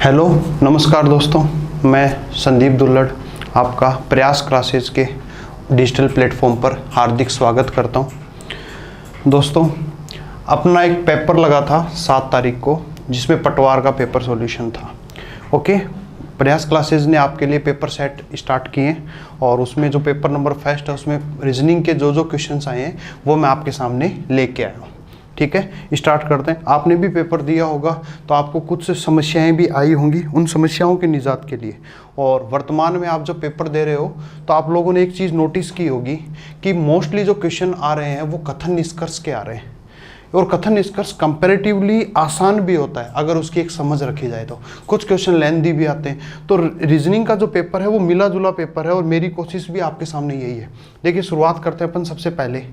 Hello नमस्कार दोस्तों, मैं संदीप दुल्लड़ आपका प्रयास क्लासेज के डिजिटल प्लेटफॉर्म पर हार्दिक स्वागत करता हूं। दोस्तों, अपना एक पेपर लगा था 7 तारीख को, जिसमें पटवार का पेपर सॉल्यूशन था। ओके, प्रयास क्लासेज ने आपके लिए पेपर सेट स्टार्ट किए हैं और उसमें जो पेपर नंबर फर्स्ट है उसमें रीजनिंग के जो क्वेश्चंस आए हैं वो मैं आपके सामने लेके आया हूँ। ठीक है, स्टार्ट करते हैं। आपने भी पेपर दिया होगा तो आपको कुछ समस्याएं भी आई होंगी, उन समस्याओं के निजात के लिए। और वर्तमान में आप जब पेपर दे रहे हो तो आप लोगों ने एक चीज़ नोटिस की होगी कि मोस्टली जो क्वेश्चन आ रहे हैं वो कथन निष्कर्ष के आ रहे हैं, और कथन निष्कर्ष कंपैरेटिवली आसान भी होता है अगर उसकी एक समझ रखी जाए तो। कुछ क्वेश्चन लेंथी भी आते हैं। तो रीजनिंग का जो पेपर है वो मिला जुला पेपर है और मेरी कोशिश भी आपके सामने यही है। देखिए, शुरुआत करते हैं अपन। सबसे पहले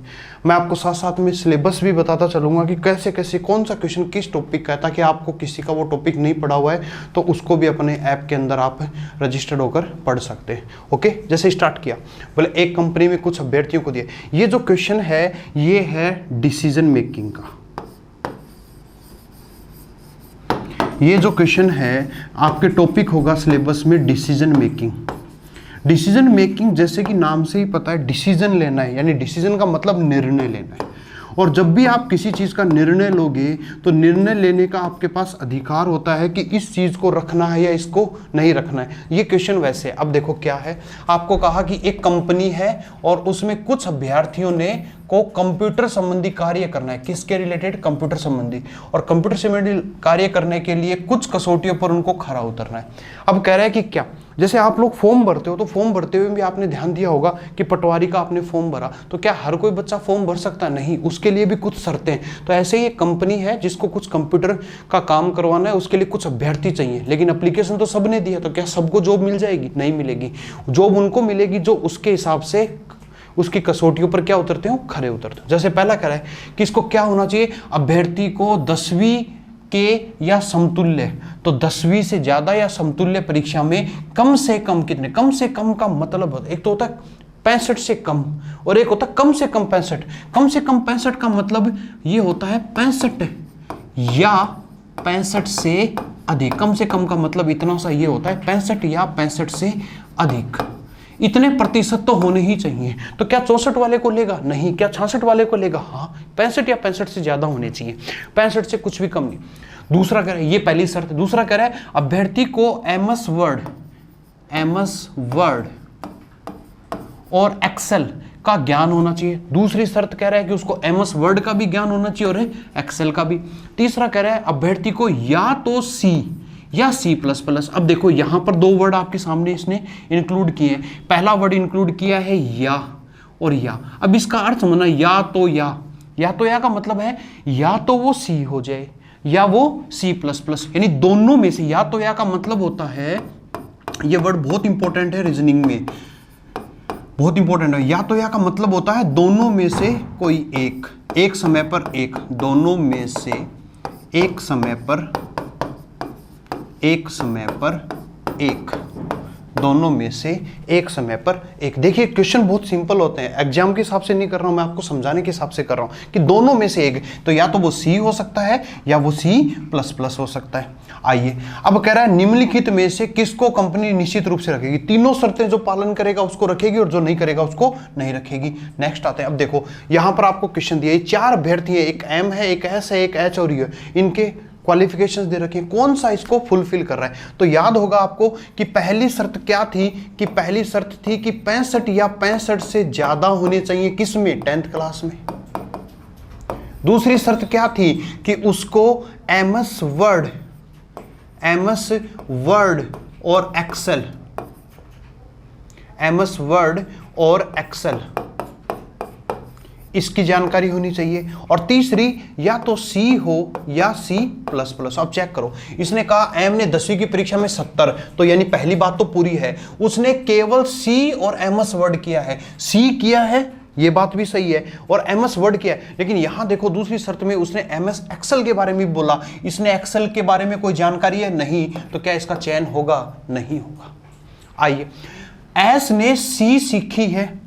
मैं आपको साथ साथ में सिलेबस भी बताता चलूंगा कि कैसे कैसे कौन सा क्वेश्चन किस टॉपिक का है, ताकि आपको किसी का वो टॉपिक नहीं पढ़ा हुआ है तो उसको भी अपने ऐप के अंदर आप रजिस्टर्ड होकर पढ़ सकते हैं। ओके, जैसे स्टार्ट किया, बोले एक कंपनी में कुछ अभ्यर्थियों को दिए। ये जो क्वेश्चन है ये है डिसीजन मेकिंग का। ये जो क्वेश्चन है आपके टॉपिक होगा सिलेबस में डिसीजन मेकिंग। डिसीजन मेकिंग जैसे कि नाम से ही पता है, डिसीजन लेना है, यानी डिसीजन का मतलब निर्णय लेना है। और जब भी आप किसी चीज़ का निर्णय लोगे तो निर्णय लेने का आपके पास अधिकार होता है कि इस चीज़ को रखना है या इसको नहीं रखना है। ये क्वेश्चन वैसे है। अब देखो क्या है, आपको कहा कि एक कंपनी है और उसमें कुछ अभ्यर्थियों ने को कंप्यूटर संबंधी कार्य करना है। किसके रिलेटेड? कंप्यूटर संबंधी। और कंप्यूटर संबंधी कार्य करने के लिए कुछ कसौटियों पर उनको खरा उतरना है। अब कह रहा है कि क्या, जैसे आप लोग फॉर्म भरते हो तो फॉर्म भरते हुए भी आपने ध्यान दिया होगा कि पटवारी का आपने फॉर्म भरा, तो क्या हर कोई बच्चा फॉर्म भर सकता है? नहीं, उसके लिए भी कुछ शर्तें हैं। तो ऐसे ही एक कंपनी है जिसको कुछ कंप्यूटर का काम करवाना है, उसके लिए कुछ अभ्यर्थी चाहिए, लेकिन एप्लीकेशन तो सबने दिया, तो क्या सबको जॉब मिल जाएगी? नहीं मिलेगी। जॉब उनको मिलेगी जो उसके हिसाब से उसकी कसौटियों पर क्या उतरते हो, खरे उतरते हो। जैसे पहला कह रहा है कि इसको क्या होना चाहिए, अभ्यर्थी को 10वीं के या समतुल्य, तो 10वीं से ज्यादा या समतुल्य परीक्षा में कम से कम कितने, कम से कम का मतलब होता है, एक तो होता है 65 से कम और एक होता है कम से कम 65। कम से कम 65 का मतलब ये होता है 65 या 65 से अधिक। कम से कम का मतलब इतना सा ये होता है 65 या 65 से अधिक। इतने प्रतिशत तो होने ही चाहिए। तो क्या 64 वाले को लेगा? नहीं। क्या 66 वाले को लेगा? हाँ। 65 या 65 से ज्यादा होने चाहिए, 65 से कुछ भी कम नहीं। दूसरा कह रहा है, ये पहली शर्त। दूसरा कह रहा है अभ्यर्थी को एमएस वर्ड और एक्सेल का ज्ञान होना चाहिए। दूसरी शर्त कह रहा है कि उसको एमएस वर्ड का भी ज्ञान होना चाहिए और एक्सेल का भी। तीसरा कह रहा है अभ्यर्थी को या तो सी या C++। अब देखो यहां पर 2 वर्ड आपके सामने इसने इंक्लूड किए हैं। पहला वर्ड इंक्लूड किया है या और या। अब इसका अर्थ समझना, या तो या का मतलब है या तो वो C हो जाए या वो C++, यानी दोनों में से। या तो या का मतलब होता है, ये वर्ड बहुत इंपॉर्टेंट है रीजनिंग में, बहुत इंपॉर्टेंट है। या तो या का मतलब होता है दोनों में से कोई एक, एक समय पर एक, दोनों में से एक समय पर एक, दोनों में से एक समय पर एक। देखिए क्वेश्चन बहुत सिंपल होते हैं, एग्जाम के हिसाब से नहीं कर रहा हूं मैं, आपको समझाने के हिसाब से कर रहा हूं कि दोनों में से एक, तो या तो वो C हो सकता है या वो C++ हो सकता है। आइए, अब कह रहा है निम्नलिखित में से किसको कंपनी निश्चित रूप से रखेगी? तीनों शर्तें जो पालन करेगा उसको रखेगी और जो नहीं करेगा उसको नहीं रखेगी। नेक्स्ट आते हैं। अब देखो यहां पर आपको क्वेश्चन दिया, 4 अभ्यर्थी है, एक M है, एक S है, एक H और U है। इनके क्वालिफिकेशंस दे रखे हैं, कौन सा इसको फुलफिल कर रहा है? तो याद होगा आपको कि पहली शर्त क्या थी, कि पहली शर्त थी कि 65 या 65 से ज्यादा होने चाहिए, किसमें? 10th क्लास में। दूसरी शर्त क्या थी कि उसको एमएस वर्ड और एक्सेल इसकी जानकारी होनी चाहिए। और तीसरी, या तो C हो या C++। अब चेक करो, इसने कहा M ने 10वीं की परीक्षा में 70, तो यानी पहली बात तो पूरी है, उसने केवल C और MS वर्ड किया है। C किया है, ये बात भी सही है, और MS वर्ड किया है। लेकिन यहां देखो दूसरी शर्त में उसने MS एक्सेल के बारे में भी बोला, इसने एक्सेल के बारे में कोई जानकारी है? नहीं। तो क्या इसका चयन होगा? नहीं होगा। आइए, S ने C सीखी है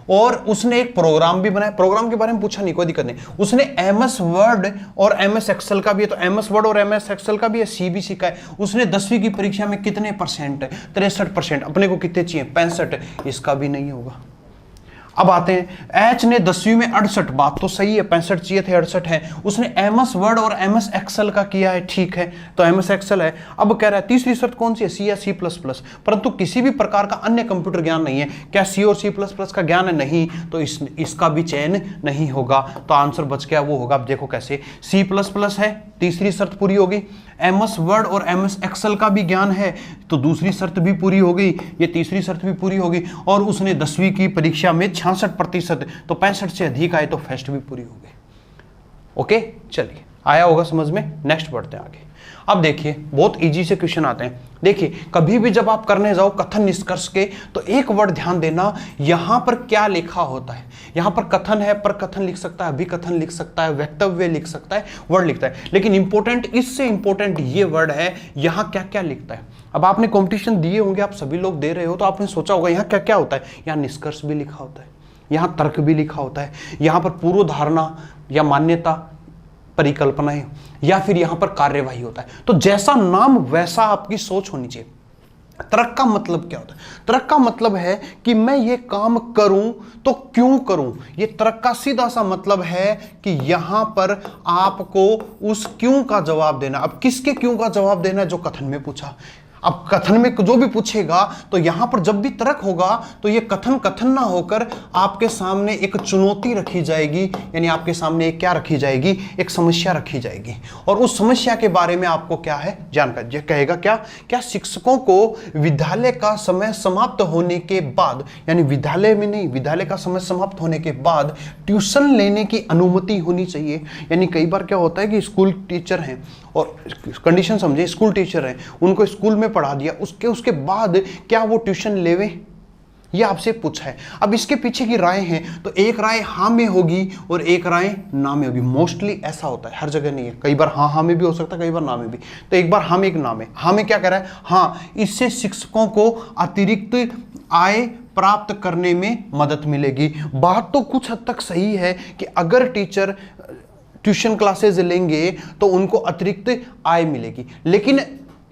और उसने एक प्रोग्राम भी बनाया, प्रोग्राम के बारे में पूछा नहीं, कोई दिक्कत नहीं। उसने एमएस वर्ड और एमएस एक्सेल का भी है, तो एमएस वर्ड और एमएस एक्सेल का भी है, सीबीसी का है। उसने 10वीं की परीक्षा में कितने परसेंट है? 63%। अपने को कितने चाहिए? 65। इसका भी नहीं होगा। अब आते हैं, एच ने 10वीं में 68, बात तो सही है, 65 चाहिए थे, 68 है। उसने एमएस वर्ड और एमएस एक्सेल का किया है, ठीक है, तो एमएस एक्सेल है। अब कह रहा है तीसरी शर्त कौन सी है? सी या सी प्लस प्लस, परंतु किसी भी प्रकार का अन्य कंप्यूटर ज्ञान नहीं है। क्या सी और सी प्लस प्लस का ज्ञान है? नहीं, तो इसका भी चयन नहीं होगा। तो आंसर बच गया, वो होगा, अब देखो कैसे, सी प्लस प्लस है, तीसरी शर्त पूरी होगी। एमएस वर्ड और एमएस एक्सेल का भी ज्ञान है, तो दूसरी शर्त भी पूरी हो गई, ये तीसरी शर्त भी पूरी होगी। और उसने 10वीं की परीक्षा में 66%, तो 65 से अधिक आए तो फर्स्ट भी पूरी हो गई। ओके, चलिए, आया होगा समझ में। नेक्स्ट बढ़ते हैं आगे। अब देखिए, बहुत इजी से क्वेश्चन आते हैं। देखिए, कभी भी जब आप करने जाओ कथन निष्कर्ष के, तो एक वर्ड ध्यान देना, यहां पर क्या लिखा होता है। यहां पर कथन है, पर कथन लिख सकता है, अभिकथन लिख सकता है, वक्तव्य लिख सकता है, वर्ड लिखता है। लेकिन इंपॉर्टेंट, इससे इंपॉर्टेंट ये वर्ड है, यहां क्या क्या लिखता है। अब आपने कॉम्पिटिशन दिए होंगे, आप सभी लोग दे रहे हो, तो आपने सोचा होगा यहाँ क्या क्या होता है। यहाँ निष्कर्ष भी लिखा होता है, यहाँ तर्क भी लिखा होता है, यहाँ पर पूर्व धारणा या मान्यता, परिकल्पनाएं, या फिर यहां पर कार्यवाही होता है। तो जैसा नाम वैसा आपकी सोच होनी चाहिए। तर्क का मतलब क्या होता है? तर्क का मतलब है कि मैं ये काम करूं तो क्यों करूं। ये तर्क का सीधा सा मतलब है कि यहां पर आपको उस क्यों का जवाब देना। अब किसके क्यों का जवाब देना है? जो कथन में पूछा। अब कथन में जो भी पूछेगा, तो यहां पर जब भी तर्क होगा, तो ये कथन कथन ना होकर आपके सामने एक चुनौती रखी जाएगी, यानी आपके सामने एक क्या रखी जाएगी? एक समस्या रखी जाएगी। और उस समस्या के बारे में आपको क्या है? जानकारी। ये कहेगा क्या शिक्षकों को विद्यालय का समय समाप्त होने के बाद, यानी विद्यालय में नहीं, विद्यालय का समय समाप्त होने के बाद ट्यूशन लेने की अनुमति होनी चाहिए। यानी कई बार क्या होता है कि स्कूल टीचर हैं, और कंडीशन समझे, स्कूल टीचर हैं, उनको स्कूल में पढ़ा दिया, उसके बाद क्या वो ट्यूशन लेवे, ये आपसे पूछा है। अब इसके पीछे की राय है, तो एक राय हाँ में होगी और एक राय ना में होगी। मोस्टली ऐसा होता है, हर जगह नहीं है, कई बार हाँ में भी हो सकता है, कई बार ना में भी। तो एक बार हाँ में, एक ना में। हाँ में क्या कह रहा है? हाँ, इससे शिक्षकों को अतिरिक्त आय प्राप्त करने में मदद मिलेगी। बात तो कुछ हद तक सही है कि अगर टीचर ट्यूशन क्लासेस लेंगे तो उनको अतिरिक्त आय मिलेगी, लेकिन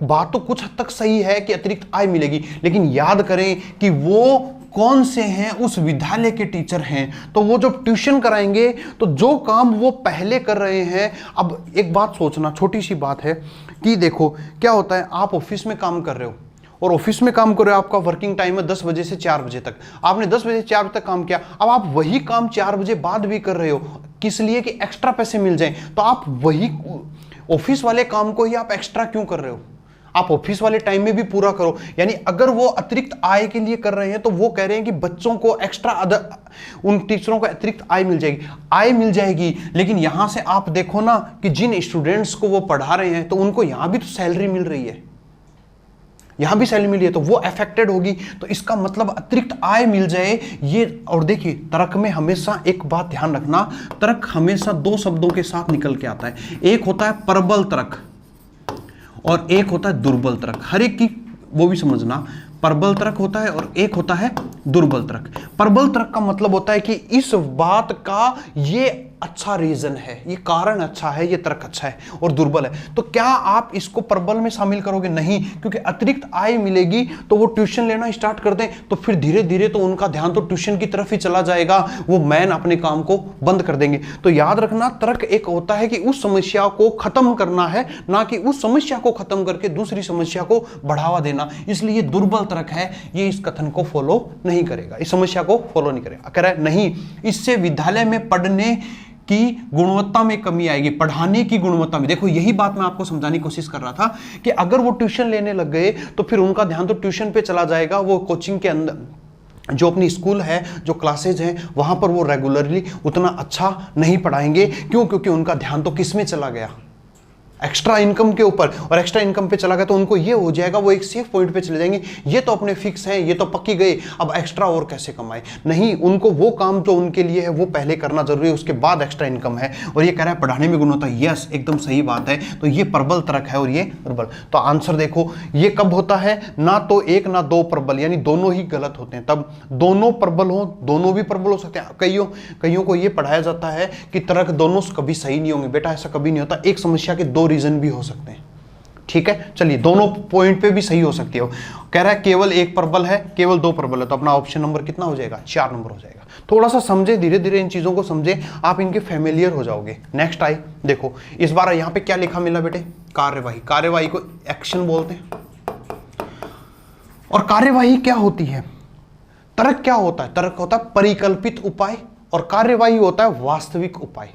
बात तो कुछ हद तक सही है कि अतिरिक्त आय मिलेगी, लेकिन याद करें कि वो कौन से हैं? उस विद्यालय के टीचर हैं। तो वो जब ट्यूशन कराएंगे, तो जो काम वो पहले कर रहे हैं, अब एक बात सोचना, छोटी सी बात है कि देखो क्या होता है, आप ऑफिस में काम कर रहे हो, और ऑफिस में काम कर रहे हो, आपका वर्किंग टाइम है 10 बजे से 4 बजे तक। आपने 10 बजे से 4 बजे तक काम किया, अब आप वही काम 4 बजे बाद भी कर रहे हो, किस लिए? कि एक्स्ट्रा पैसे मिल जाएं। तो आप वही ऑफिस वाले काम को ही आप एक्स्ट्रा क्यों कर रहे हो? आप ऑफिस वाले टाइम में भी पूरा करो। यानी अगर वो अतिरिक्त आय के लिए कर रहे हैं, तो वो कह रहे हैं कि बच्चों को एक्स्ट्रा उन टीचरों को अतिरिक्त आय मिल जाएगी। लेकिन यहां से आप देखो ना कि जिन स्टूडेंट्स को वो पढ़ा रहे हैं, तो उनको यहां भी तो सैलरी मिल रही है, यहां भी सैलरी मिली है, तो वो अफेक्टेड होगी। तो इसका मतलब अतिरिक्त आय मिल जाए ये। और देखिए, तर्क में हमेशा एक बात ध्यान रखना, तर्क हमेशा दो शब्दों के साथ निकल के आता है। एक होता है प्रबल तर्क और एक होता है दुर्बल तर्क। हर एक की वो भी समझना, प्रबल तर्क होता है और एक होता है दुर्बल तर्क। प्रबल तर्क का मतलब होता है कि इस बात का ये अच्छा रीजन है, ये कारण अच्छा है, ये तर्क अच्छा है। और दुर्बल है, तो क्या आप इसको प्रबल में शामिल करोगे? नहीं, क्योंकि अतिरिक्त आय मिलेगी तो वो ट्यूशन लेना स्टार्ट कर दें, तो फिर धीरे धीरे तो उनका ध्यान तो ट्यूशन की तरफ ही चला जाएगा, वो मैन अपने काम को बंद कर देंगे। तो याद रखना, तर्क एक होता है कि उस समस्या को खत्म करना है, ना कि उस समस्या को खत्म करके दूसरी समस्या को बढ़ावा देना। इसलिए दुर्बल तर्क है, ये इस कथन को फॉलो नहीं करेगा, इस समस्या को फॉलो नहीं करेगा। कह रहा है नहीं, इससे विद्यालय में पढ़ने की गुणवत्ता में कमी आएगी, पढ़ाने की गुणवत्ता में। देखो, यही बात मैं आपको समझाने की कोशिश कर रहा था कि अगर वो ट्यूशन लेने लग गए, तो फिर उनका ध्यान तो ट्यूशन पे चला जाएगा, वो कोचिंग के अंदर जो अपनी स्कूल है, जो क्लासेज हैं, वहां पर वो रेगुलरली उतना अच्छा नहीं पढ़ाएंगे। क्यों? क्योंकि उनका ध्यान तो किस में चला गया? एक्स्ट्रा इनकम के ऊपर, और एक्स्ट्रा इनकम पे चला गया तो उनको ये हो जाएगा, वो एक सेफ पॉइंट पे चले जाएंगे, ये तो अपने फिक्स हैं, ये तो पक्की गए, अब एक्स्ट्रा और कैसे कमाए। नहीं, उनको वो काम जो उनके लिए है वो पहले करना जरूरी है, उसके बाद एक्स्ट्रा इनकम है। और ये कह रहा है पढ़ाने में गुण होता है, यस एकदम सही बात है। तो ये प्रबल तर्क है और ये प्रबल। तो आंसर देखो ये कब होता है, ना तो एक ना दो प्रबल, यानी दोनों ही गलत होते हैं। तब दोनों प्रबल हो, दोनों भी प्रबल हो सकते हैं। कईयों को ये पढ़ाया जाता है कि तर्क दोनों कभी सही नहीं होंगे। बेटा ऐसा कभी नहीं होता, एक समस्या के दो रीजन भी हो सकते हैं। ठीक है, चलिए दोनों पॉइंट पे भी सही हो सकती है। कह रहा है केवल एक प्रबल है, केवल दो प्रबल है, तो अपना ऑप्शन नंबर कितना हो जाएगा, 4 नंबर हो जाएगा। थोड़ा सा समझे, धीरे धीरे इन चीजों को समझे, आप इनके फेमिलियर हो जाओगे। नेक्स्ट आई देखो, इस बार यहाँ पे क्या लिखा मिला बेटे, कार्यवाही। कार्यवाही को एक्शन बोलते हैं। और कार्यवाही क्या होती है, तर्क क्या होता है, तर्क होता है परिकल्पित उपाय, और कार्यवाही होता है वास्तविक उपाय।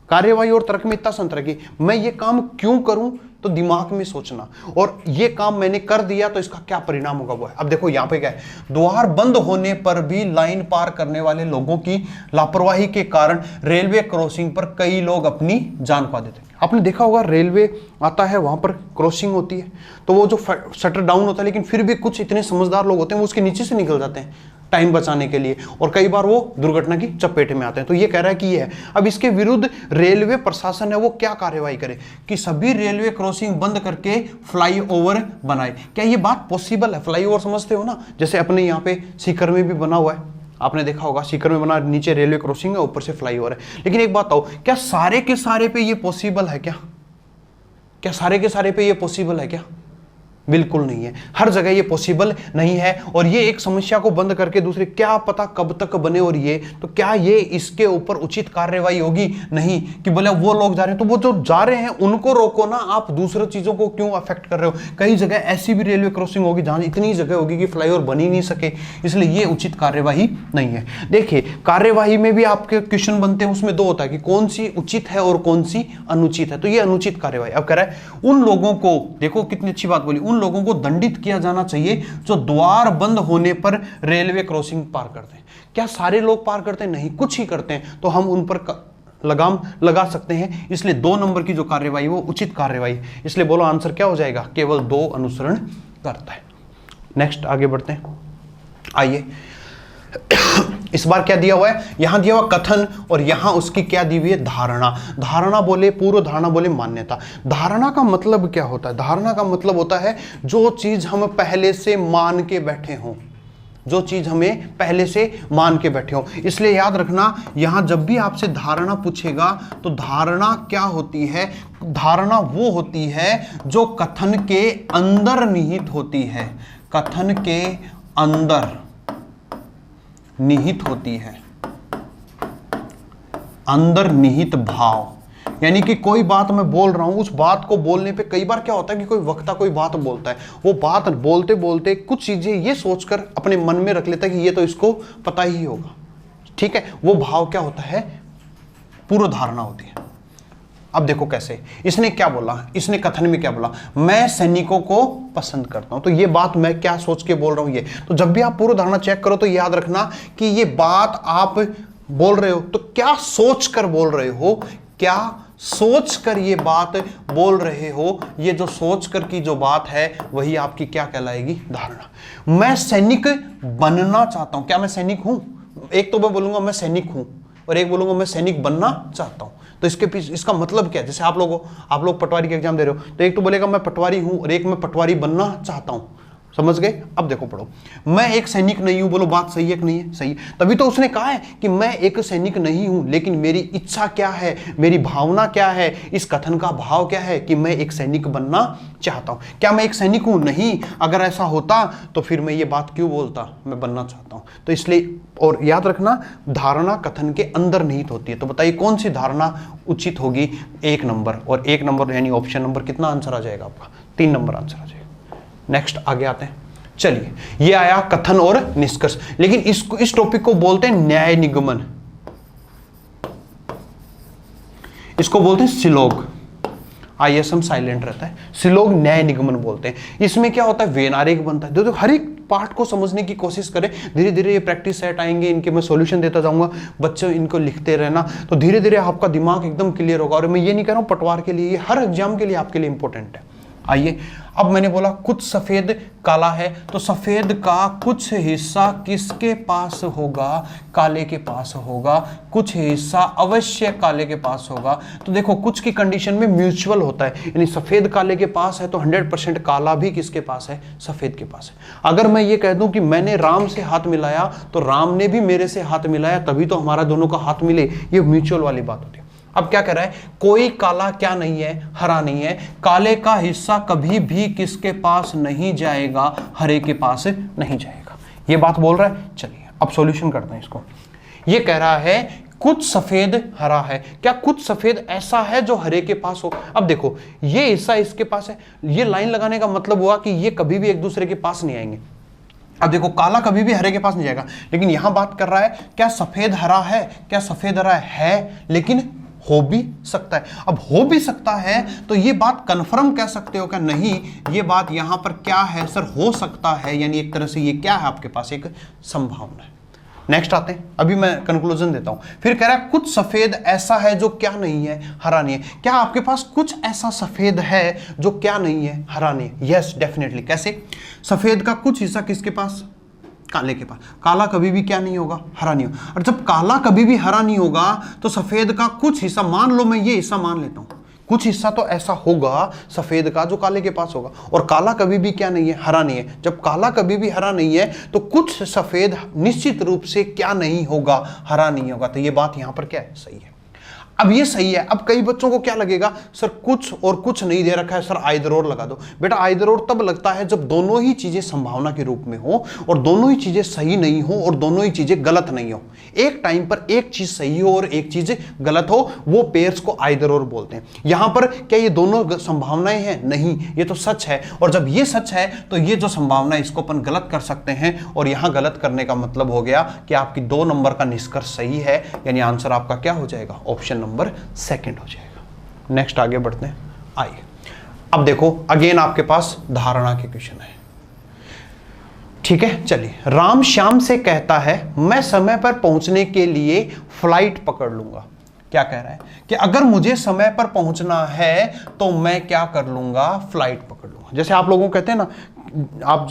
कार्यवाही और तर्क में इतना अंतर है कि मैं ये काम क्यों करूं, तो दिमाग में सोचना, और ये काम मैंने कर दिया तो इसका क्या परिणाम होगा वो है। अब देखो यहाँ पे क्या है, द्वार बंद होने पर भी लाइन पार करने वाले लोगों की लापरवाही के कारण रेलवे क्रॉसिंग पर कई लोग अपनी जान पा देते हैं। आपने देखा होगा रेलवे आता है, वहां पर क्रॉसिंग होती है, तो वो जो शटर डाउन होता है, लेकिन फिर भी कुछ इतने समझदार लोग होते हैं वो उसके नीचे से निकल जाते हैं टाइम बचाने के लिए, और कई बार वो दुर्घटना की चपेट में आते हैं। तो ये कह रहा है कि ये है। अब इसके विरुद्ध रेलवे प्रशासन है वो क्या कार्यवाही करे कि सभी रेलवे क्रॉसिंग बंद करके फ्लाईओवर बनाए। क्या ये बात पॉसिबल है? फ्लाईओवर समझते हो ना, जैसे अपने यहाँ पे सीकर में भी बना हुआ है, आपने देखा होगा सीकर में बना, नीचे रेलवे क्रॉसिंग है, ऊपर से फ्लाईओवर है। लेकिन एक बात बताओ, क्या सारे के सारे पे ये पॉसिबल है? क्या सारे के सारे पे ये पॉसिबल है क्या? बिल्कुल नहीं है, हर जगह ये पॉसिबल नहीं है। और ये एक समस्या को बंद करके दूसरे क्या पता कब तक बने, और ये तो क्या ये इसके ऊपर उचित कार्यवाही होगी? नहीं, कि बोले वो लोग जा रहे हैं तो वो जो जा रहे हैं उनको रोको ना, आप दूसरे चीजों को क्यों अफेक्ट कर रहे हो? कई जगह ऐसी भी रेलवे क्रॉसिंग होगी जहां इतनी जगह होगी कि फ्लाईओवर बन ही नहीं सके, इसलिए ये उचित कार्यवाही नहीं है। देखिए कार्यवाही में भी आपके क्वेश्चन बनते हैं, उसमें दो होता है कि कौन सी उचित है और कौन सी अनुचित है। तो ये अनुचित कार्यवाही। अब कह रहा है उन लोगों को, देखो कितनी अच्छी बात बोली, उन लोगों को दंडित किया जाना चाहिए जो द्वार बंद होने पर रेलवे क्रॉसिंग पार करते हैं। क्या सारे लोग पार करते हैं? नहीं, कुछ ही करते हैं, तो हम उन पर लगाम लगा सकते हैं। इसलिए 2 नंबर की जो कार्यवाही वो उचित कार्यवाही, इसलिए बोलो आंसर क्या हो जाएगा, केवल 2 अनुसरण करता है। नेक्स्ट आगे बढ़ते हैं, आइए इस बार क्या दिया हुआ है, यहां दिया हुआ कथन, और यहां उसकी क्या दी हुई है, धारणा। धारणा बोले पूर्व धारणा, बोले मान्यता। धारणा का मतलब क्या होता है? धारणा का मतलब होता है जो चीज हम पहले से मान के बैठे हों, जो चीज हमें पहले से मान के बैठे हो। इसलिए याद रखना, यहां जब भी आपसे धारणा पूछेगा तो धारणा क्या होती है, धारणा वो होती है जो कथन के अंदर निहित होती है, कथन के अंदर निहित होती है, अंदर निहित भाव। यानी कि कोई बात मैं बोल रहा हूं, उस बात को बोलने पे कई बार क्या होता है कि कोई वक्ता कोई बात बोलता है, वो बात बोलते बोलते कुछ चीजें ये सोचकर अपने मन में रख लेता है कि ये तो इसको पता ही होगा। ठीक है, वो भाव क्या होता है, पूर्व धारणा होती है। अब देखो कैसे, इसने क्या बोला, इसने कथन में क्या बोला, मैं सैनिकों को पसंद करता हूं। तो ये बात मैं क्या सोच के बोल रहा हूं, ये तो जब भी आप पूर्व धारणा चेक करो तो याद रखना कि ये बात आप बोल रहे हो तो क्या सोच कर बोल रहे हो, क्या सोच कर ये बात बोल रहे हो। ये जो सोच कर की जो बात है वही आपकी क्या कहलाएगी, धारणा। मैं सैनिक बनना चाहता हूं, क्या मैं सैनिक हूं? एक तो मैं बोलूंगा मैं सैनिक हूं, और एक बोलूंगा मैं सैनिक बनना चाहता हूं। तो इसके पीछे इसका मतलब क्या है? जैसे आप लोग पटवारी का एग्जाम दे रहे हो, तो एक तो बोलेगा मैं पटवारी हूं, और एक मैं पटवारी बनना चाहता हूं। समझ गए? अब देखो पढ़ो, मैं एक सैनिक नहीं हूं, बोलो बात सही है कि नहीं है? सही है। तभी तो उसने कहा है कि मैं एक सैनिक नहीं हूं, लेकिन मेरी इच्छा क्या है, मेरी भावना क्या है, इस कथन का भाव क्या है कि मैं एक सैनिक बनना चाहता हूं। क्या मैं एक सैनिक हूं? नहीं। अगर ऐसा होता तो फिर मैं ये बात क्यों बोलता, मैं बनना चाहता हूं। तो इसलिए, और याद रखना धारणा कथन के अंदर निहित होती है। तो बताइए कौन सी धारणा उचित होगी? 1 नंबर, और 1 नंबर यानी ऑप्शन नंबर कितना आंसर आ जाएगा आपका? 3 नंबर आंसर आ जाएगा। नेक्स्ट आगे आते हैं, चलिए ये आया कथन और निष्कर्ष, लेकिन इस टॉपिक को बोलते हैं न्याय निगमन, इसको बोलते हैं सिलोग। ISM साइलेंट रहता है, श्लोक न्याय निगमन बोलते हैं। इसमें क्या होता है, वेनारेग बनता है। तो हर एक पार्ट को समझने की कोशिश करें, धीरे धीरे ये प्रैक्टिस सेट आएंगे, इनके मैं सॉल्यूशन देता जाऊंगा, बच्चों इनको लिखते रहना, तो धीरे धीरे आपका दिमाग एकदम क्लियर होगा। और मैं ये नहीं कह रहा हूँ पटवार के लिए, ये हर एग्जाम के लिए आपके लिए इंपॉर्टेंट है। आइए, अब मैंने बोला कुछ सफेद काला है, तो सफेद का कुछ हिस्सा किसके पास होगा, काले के पास होगा, कुछ हिस्सा अवश्य काले के पास होगा। तो देखो कुछ की कंडीशन में म्यूचुअल होता है, यानी सफेद काले के पास है तो 100% काला भी किसके पास है, सफेद के पास है। अगर मैं ये कह दूं कि मैंने राम से हाथ मिलाया तो राम ने भी मेरे से हाथ मिलाया, तभी तो हमारा दोनों का हाथ मिले, ये म्यूचुअल वाली बात होती है। अब क्या कह रहा है, कोई काला क्या नहीं है, हरा नहीं है, काले का हिस्सा कभी भी किसके पास नहीं जाएगा, हरे के पास नहीं जाएगा, ये बात बोल रहा है। चलिए अब सॉल्यूशन करते हैं इसको। ये कह रहा है कुछ सफेद हरा है, क्या कुछ सफेद ऐसा है जो हरे के पास हो। अब देखो ये हिस्सा इसके पास है, ये लाइन लगाने का मतलब हुआ कि ये कभी भी एक दूसरे के पास नहीं आएंगे। अब देखो काला कभी भी हरे के पास नहीं जाएगा, लेकिन यहां बात कर रहा है क्या सफेद हरा है, क्या सफेद हरा है, लेकिन हो भी सकता है। अब हो भी सकता है तो ये बात कंफर्म कह सकते हो क्या, नहीं ये बात यहां पर क्या है सर, हो सकता है, यानी एक तरह से ये क्या है आपके पास, एक संभावना है। नेक्स्ट आते हैं, अभी मैं कंक्लूजन देता हूं। फिर कह रहा है कुछ सफेद ऐसा है जो क्या नहीं है, हरा नहीं है। क्या आपके पास कुछ ऐसा सफेद है जो क्या नहीं है, हरा नहीं है? Yes definitely. कैसे, सफेद का कुछ हिस्सा किसके पास, काले के पास। काला कभी भी क्या नहीं होगा, हरा नहीं होगा। और जब काला कभी भी हरा नहीं होगा तो सफेद का कुछ हिस्सा, मान लो मैं ये हिस्सा मान लेता हूं, कुछ हिस्सा तो ऐसा होगा सफेद का जो काले के पास होगा। और काला कभी भी क्या नहीं है, हरा नहीं है। जब काला कभी भी हरा नहीं है तो कुछ सफेद निश्चित रूप से क्या नहीं होगा, हरा नहीं होगा। तो ये बात यहां पर क्या है, सही है। अब ये सही है। अब कई बच्चों को क्या लगेगा, सर कुछ और कुछ नहीं दे रखा है, सर आइदर और लगा दो। बेटा आइदर और तब लगता है जब दोनों ही चीजें संभावना के रूप में हो और दोनों ही चीजें सही नहीं हो और दोनों ही चीजें गलत नहीं हो। एक टाइम पर एक चीज सही हो और एक चीज गलत हो, वो पेयर्स को आइदर और बोलते हैं। यहां पर क्या ये दोनों संभावनाएं हैं, नहीं, ये तो सच है। और जब ये सच है तो ये जो संभावना है इसको अपन गलत कर सकते हैं, और यहां गलत करने का मतलब हो गया कि आपकी 2 नंबर का निष्कर्ष सही है, यानी आंसर आपका क्या हो जाएगा, ऑप्शन नंबर सेकंड हो जाएगा। नेक्स्ट आगे बढ़ते हैं। आइए अब देखो अगेन आपके पास धारणा के क्वेश्चन है, ठीक है। चलिए, राम श्याम से कहता है मैं समय पर पहुंचने के लिए फ्लाइट पकड़ लूंगा। क्या कह रहा है कि अगर मुझे समय पर पहुंचना है तो मैं क्या कर लूंगा, फ्लाइट पकड़ लूंगा। जैसे आप लोगों को कहते हैं ना, आप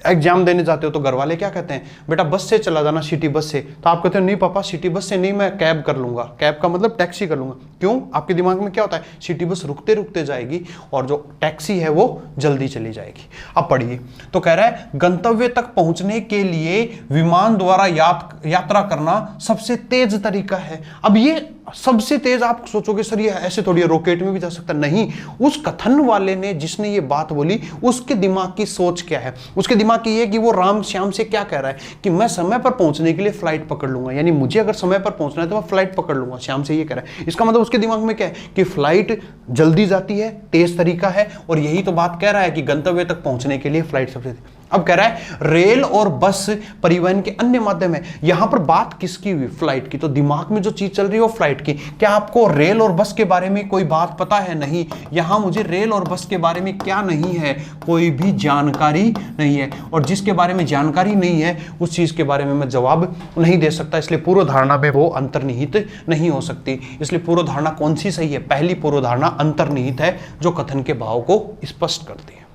एग्जाम देने जाते हो तो घर वाले क्या कहते हैं, बेटा बस से चला जाना, सिटी बस से। तो आप कहते हो नहीं पापा सिटी बस से नहीं, मैं कैब कर लूंगा। कैब का मतलब टैक्सी कर लूंगा। क्यों, आपके दिमाग में क्या होता है, सिटी बस रुकते रुकते जाएगी और जो टैक्सी है वो जल्दी चली जाएगी। अब पढ़िए, तो कह रहा है गंतव्य तक पहुंचने के लिए विमान द्वारा यात्रा करना सबसे तेज तरीका है। अब ये सबसे तेज आप सोचोगे सर ये ऐसे थोड़ी रॉकेट में भी जा सकता, नहीं। उस कथन वाले ने, जिसने ये बात बोली, उसके दिमाग की सोच क्या है, उसके दिमाग की ये कि वो राम श्याम से क्या कह रहा है कि मैं समय पर पहुंचने के लिए फ्लाइट पकड़ लूंगा, यानी मुझे अगर समय पर पहुंचना है तो मैं फ्लाइट पकड़ लूंगा। श्याम से ये कह रहा है, इसका मतलब उसके दिमाग में क्या है कि फ्लाइट जल्दी जाती है, तेज तरीका है, और यही तो बात कह रहा है कि गंतव्य तक पहुंचने के लिए फ्लाइट सबसे। अब कह रहा है रेल और बस परिवहन के अन्य माध्यम है। यहां पर बात किसकी हुई, फ्लाइट की। तो दिमाग में जो चीज चल रही है वो फ्लाइट की। क्या आपको रेल और बस के बारे में कोई बात पता है, नहीं। यहां मुझे रेल और बस के बारे में क्या नहीं है, कोई भी जानकारी नहीं है। और जिसके बारे में जानकारी नहीं है उस चीज के बारे में मैं जवाब नहीं दे सकता, इसलिए पूर्व धारणा में वो अंतर्निहित नहीं हो सकती। इसलिए पूर्व धारणा कौन सी सही है, पहली पूर्व धारणा अंतर्निहित है, जो कथन के भाव को स्पष्ट करती है।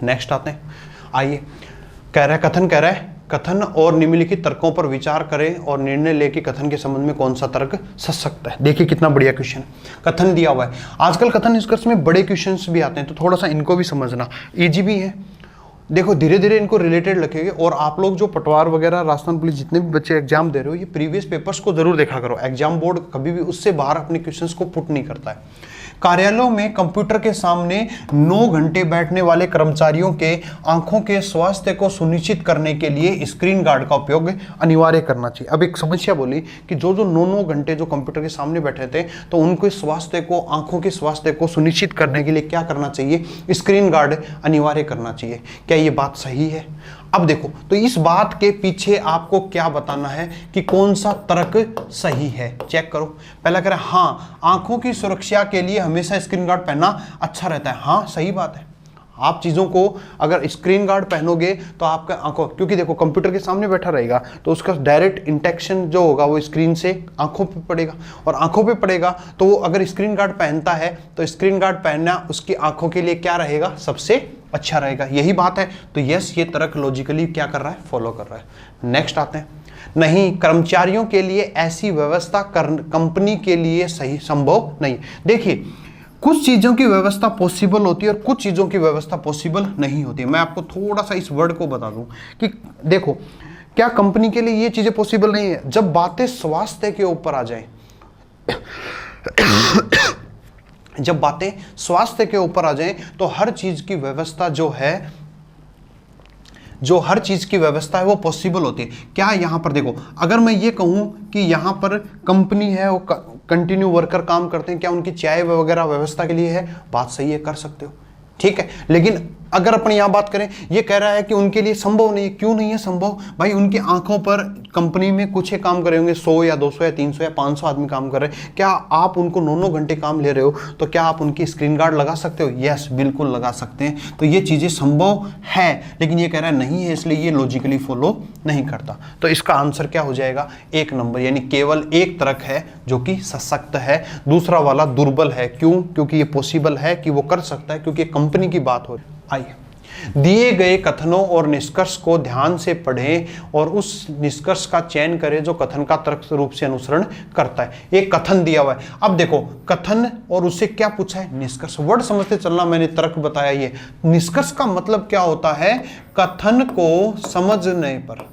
नेक्स्ट आते हैं। आइए, कह रहा है कथन, कह रहा है कथन और निम्नलिखित तर्कों पर विचार करें और निर्णय लेके कथन के संबंध में कौन सा तर्क सच सकता है। देखिए कितना बढ़िया क्वेश्चन, कथन दिया हुआ है। आजकल कथन निष्कर्ष में बड़े क्वेश्चंस भी आते हैं, तो थोड़ा सा इनको भी समझना, इजी भी है। देखो धीरे धीरे इनको रिलेटेड रखेंगे। और आप लोग जो पटवार वगैरह, राजस्थान पुलिस, जितने भी बच्चे एग्जाम दे रहे हो, ये प्रीवियस पेपर्स को जरूर देखा करो। एग्जाम बोर्ड कभी भी उससे बाहर अपने क्वेश्चंस को पुट नहीं करता है। कार्यालयों में कंप्यूटर के सामने 9 घंटे बैठने वाले कर्मचारियों के आंखों के स्वास्थ्य को सुनिश्चित करने के लिए स्क्रीन गार्ड का उपयोग अनिवार्य करना चाहिए। अब एक समस्या बोली कि जो 9 घंटे जो कंप्यूटर के सामने बैठे थे, तो उनको स्वास्थ्य को, आंखों के स्वास्थ्य को सुनिश्चित करने के लिए क्या करना चाहिए, स्क्रीन गार्ड अनिवार्य करना चाहिए। क्या ये बात सही है? अब देखो, तो इस बात के पीछे आपको क्या बताना है कि कौन सा तर्क सही है, चेक करो। पहला कह रहा है हाँ, आंखों की सुरक्षा के लिए हमेशा स्क्रीन गार्ड पहनना अच्छा रहता है। हाँ सही बात है, आप चीज़ों को अगर स्क्रीन गार्ड पहनोगे तो आपका आंखों, क्योंकि देखो कंप्यूटर के सामने बैठा रहेगा तो उसका डायरेक्ट इंटरेक्शन जो होगा वो स्क्रीन से आंखों पे पड़ेगा, और आंखों पे पड़ेगा तो वो अगर स्क्रीन गार्ड पहनता है तो स्क्रीन गार्ड पहनना उसकी आंखों के लिए क्या रहेगा, सबसे अच्छा रहेगा। यही बात है। तो यस, ये तर्क लॉजिकली क्या कर रहा है, फॉलो कर रहा है। नेक्स्ट आते हैं, नहीं कर्मचारियों के लिए ऐसी व्यवस्था कंपनी के लिए सही संभव नहीं। देखिए कुछ चीज़ों की व्यवस्था पॉसिबल होती है और कुछ चीज़ों की व्यवस्था पॉसिबल नहीं होती है। मैं आपको थोड़ा सा इस वर्ड को बता दूं कि देखो क्या कंपनी के लिए ये चीज़ें पॉसिबल नहीं है। जब बातें स्वास्थ्य के ऊपर आ जाए जब बातें स्वास्थ्य के ऊपर आ जाएं तो हर चीज़ की व्यवस्था हर चीज़ की व्यवस्था है वो पॉसिबल होती है। क्या यहाँ पर देखो, अगर मैं ये कहूँ कि यहाँ पर कंपनी है वो कंटिन्यू वर्कर काम करते हैं, क्या उनकी चाय वगैरह व्यवस्था के लिए है, बात सही है, कर सकते हो, ठीक है। लेकिन अगर अपन यहाँ बात करें, ये कह रहा है कि उनके लिए संभव नहीं है। क्यों नहीं है संभव भाई? उनकी आंखों पर कंपनी में कुछ ही काम कर रहे होंगे, 100 या 200 या 300 या 500 आदमी काम कर रहे हैं। क्या आप उनको 9-9 घंटे काम ले रहे हो तो क्या आप उनकी स्क्रीन गार्ड लगा सकते हो? यस, बिल्कुल लगा सकते हैं। तो ये चीज़ें संभव है, लेकिन ये कह रहा है नहीं है, इसलिए ये लॉजिकली फॉलो नहीं करता। तो इसका आंसर क्या हो जाएगा, 1 नंबर। यानी केवल एक तर्क है जो कि सशक्त है, दूसरा वाला दुर्बल है। क्यों? क्योंकि ये पॉसिबल है कि वो कर सकता है, क्योंकि कंपनी की बात हो रही है। आइए, दिए गए कथनों और निष्कर्ष को ध्यान से पढ़ें और उस निष्कर्ष का चयन करें जो कथन का तर्क रूप से अनुसरण करता है। एक कथन दिया हुआ है, अब देखो कथन और उससे क्या पूछा है, निष्कर्ष। वर्ड समझते चलना, मैंने तर्क बताया। ये निष्कर्ष का मतलब क्या होता है, कथन को समझने पर,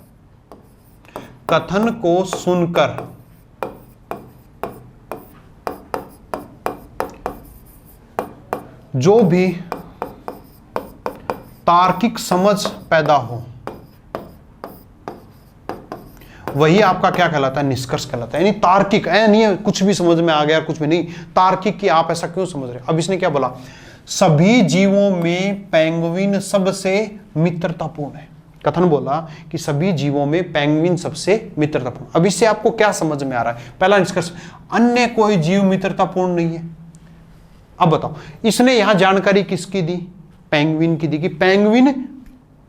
कथन को सुनकर जो भी तार्किक समझ पैदा हो वही आपका क्या कहलाता है, निष्कर्ष कहलाता है। यानी तार्किक नहीं है कुछ भी समझ में आ गया कुछ भी नहीं, तार्किक कि आप ऐसा क्यों समझ रहे। अब इसने क्या बोला, सभी जीवों में पेंगुइन सबसे मित्रतापूर्ण है। कथन बोला कि सभी जीवों में पेंगुइन सबसे मित्रतापूर्ण। अब इससे आपको क्या समझ में आ रहा है, पहला निष्कर्ष, अन्य कोई जीव मित्रतापूर्ण नहीं है। अब बताओ, इसने यहां जानकारी किसकी दी, पेंगुइन की दी कि पेंगुइन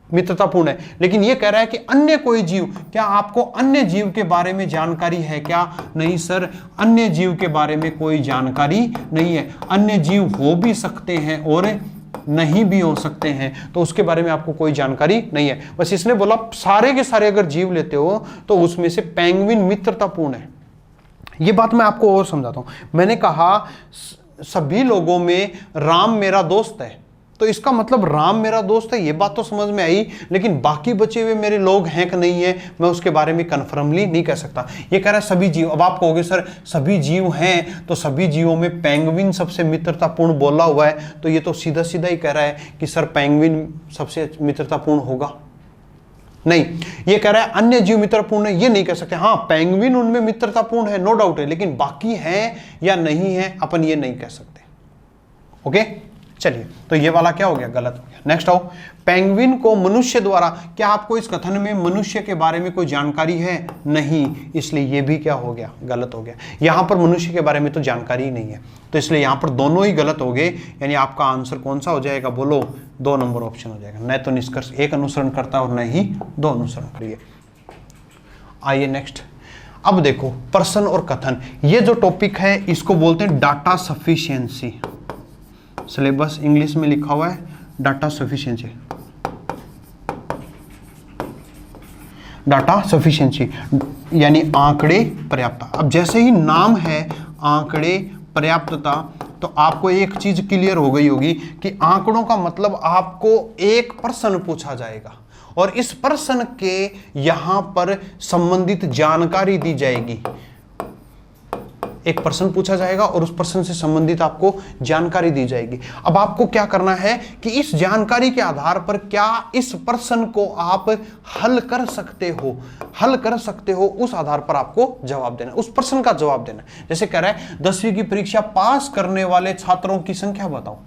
मित्रतापूर्ण है। लेकिन यह कह रहा है कि अन्य कोई जीव, क्या आपको अन्य जीव के बारे में जानकारी है क्या? नहीं सर, अन्य जीव के बारे में कोई जानकारी नहीं है। अन्य जीव हो भी सकते हैं और नहीं भी हो सकते हैं, तो उसके बारे में आपको कोई जानकारी नहीं है। बस इसने बोला सारे के सारे अगर जीव लेते हो तो उसमें से पेंगुइन मित्रतापूर्ण है। यह बात मैं आपको और समझाता हूं। मैंने कहा सभी लोगों में राम मेरा दोस्त है, तो इसका मतलब राम मेरा दोस्त है, ये बात तो समझ में आई, लेकिन बाकी बचे हुए मेरे लोग हैं कि नहीं है, मैं उसके बारे में कन्फर्मली नहीं कह सकता। ये कह रहा है सभी जीव। अब आप कहोगे सर सभी जीव हैं तो सभी जीवों में पेंगुइन सबसे मित्रतापूर्ण बोला हुआ है, तो ये तो सीधा सीधा ही कह रहा है कि सर पेंगुइन सबसे मित्रतापूर्ण होगा। नहीं, ये कह रहा है अन्य जीव मित्रपूर्ण है, ये नहीं कह सकते। हाँ, पेंगुइन उनमें मित्रतापूर्ण है, नो डाउट है, लेकिन बाकी हैं या नहीं है अपन ये नहीं कह सकते। ओके, चलिए, तो ये वाला क्या हो गया, गलत हो गया। नेक्स्ट आओ, पेंगुइन को मनुष्य द्वारा, क्या आपको इस कथन में मनुष्य के बारे में कोई जानकारी है? नहीं, इसलिए ये भी क्या हो गया, गलत हो गया। यहां पर मनुष्य के बारे में तो जानकारी ही नहीं है, तो इसलिए यहां पर दोनों ही गलत हो गए। यानी आपका आंसर कौन सा हो जाएगा, बोलो? 2 नंबर ऑप्शन हो जाएगा। न तो निष्कर्ष 1 अनुसरण करता है और न ही 2 अनुसरण करिए। आइए नेक्स्ट। अब देखो, प्रश्न और कथन, ये जो टॉपिक है इसको बोलते हैं डाटा सफिशिएंसी। सिलेबस इंग्लिश में लिखा हुआ है डाटा सफिशिएंसी। डाटा सफिशिएंसी यानी आंकड़े पर्याप्तता। अब जैसे ही नाम है आंकड़े पर्याप्तता, तो आपको एक चीज क्लियर हो गई होगी कि आंकड़ों का मतलब आपको एक प्रश्न पूछा जाएगा और इस प्रश्न के यहां पर संबंधित जानकारी दी जाएगी। एक प्रश्न पूछा जाएगा और उस प्रश्न से संबंधित आपको जानकारी दी जाएगी। अब आपको क्या करना है कि इस जानकारी के आधार पर क्या इस प्रश्न को आप हल कर सकते हो, उस आधार पर आपको जवाब देना, उस प्रश्न का जवाब देना। जैसे कह रहा है 10वीं की परीक्षा पास करने वाले छात्रों की संख्या बताओ।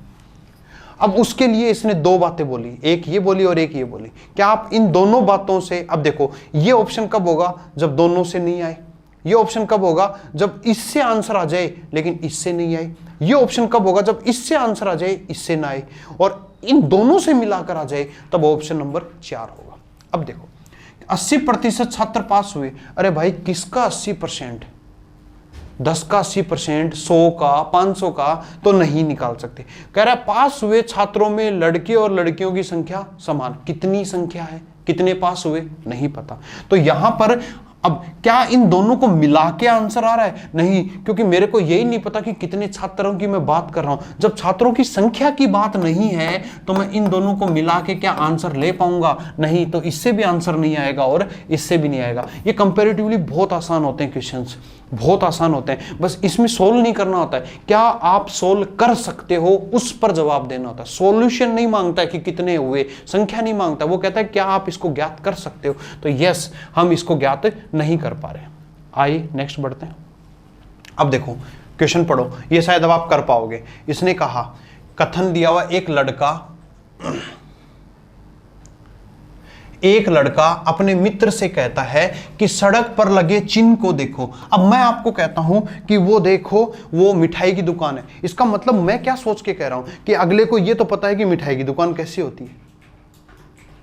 अब उसके लिए इसने 2 बातें बोली, एक ये बोली और एक ये बोली। क्या आप इन दोनों बातों से, अब देखो ये ऑप्शन कब होगा, जब दोनों से नहीं आए। ये ऑप्शन कब होगा? जब इससे आंसर आ जाए लेकिन इससे नहीं आए। ये ऑप्शन कब होगा? जब इससे आंसर आ जाए इससे ना आए, और इन दोनों से मिलाकर आ जाए, तब ऑप्शन नंबर 4 होगा। अब देखो 80% छात्र पास हुए। अरे भाई किसका 80%? 10 का 80%, 100 का, 500 का तो नहीं निकाल सकते। कह रहा है पास हुए छात्रों में लड़के और लड़कियों की संख्या समान। कितनी संख्या है, कितने पास हुए नहीं पता। तो यहां पर अब क्या इन दोनों को मिला के आंसर आ रहा है? नहीं, क्योंकि मेरे को यही नहीं पता कि कितने छात्रों की मैं बात कर रहा हूं। जब छात्रों की संख्या की बात नहीं है तो मैं इन दोनों को मिला के क्या आंसर ले पाऊंगा? नहीं, तो इससे भी आंसर नहीं आएगा और इससे भी नहीं आएगा। ये कंपैरेटिवली बहुत आसान होते हैं क्वेश्चंस, बहुत आसान होते हैं। बस इसमें सोल्व नहीं करना होता है, क्या आप सोल्व कर सकते हो उस पर जवाब देना होता है। सॉल्यूशन नहीं मांगता है कि कितने हुए, संख्या नहीं मांगता, वो कहता है क्या आप इसको ज्ञात कर सकते हो। तो यस, हम इसको ज्ञात नहीं कर पा रहे। आइए नेक्स्ट बढ़ते हैं। अब देखो क्वेश्चन पढ़ो, ये शायद अब आप कर पाओगे। इसने कहा कथन दिया हुआ, एक लड़का अपने मित्र से कहता है कि सड़क पर लगे चिन्ह को देखो। अब मैं आपको कहता हूं कि वो देखो, वो मिठाई की दुकान है। इसका मतलब मैं क्या सोच के कह रहा हूं कि अगले को ये तो पता है कि मिठाई की दुकान कैसी होती है।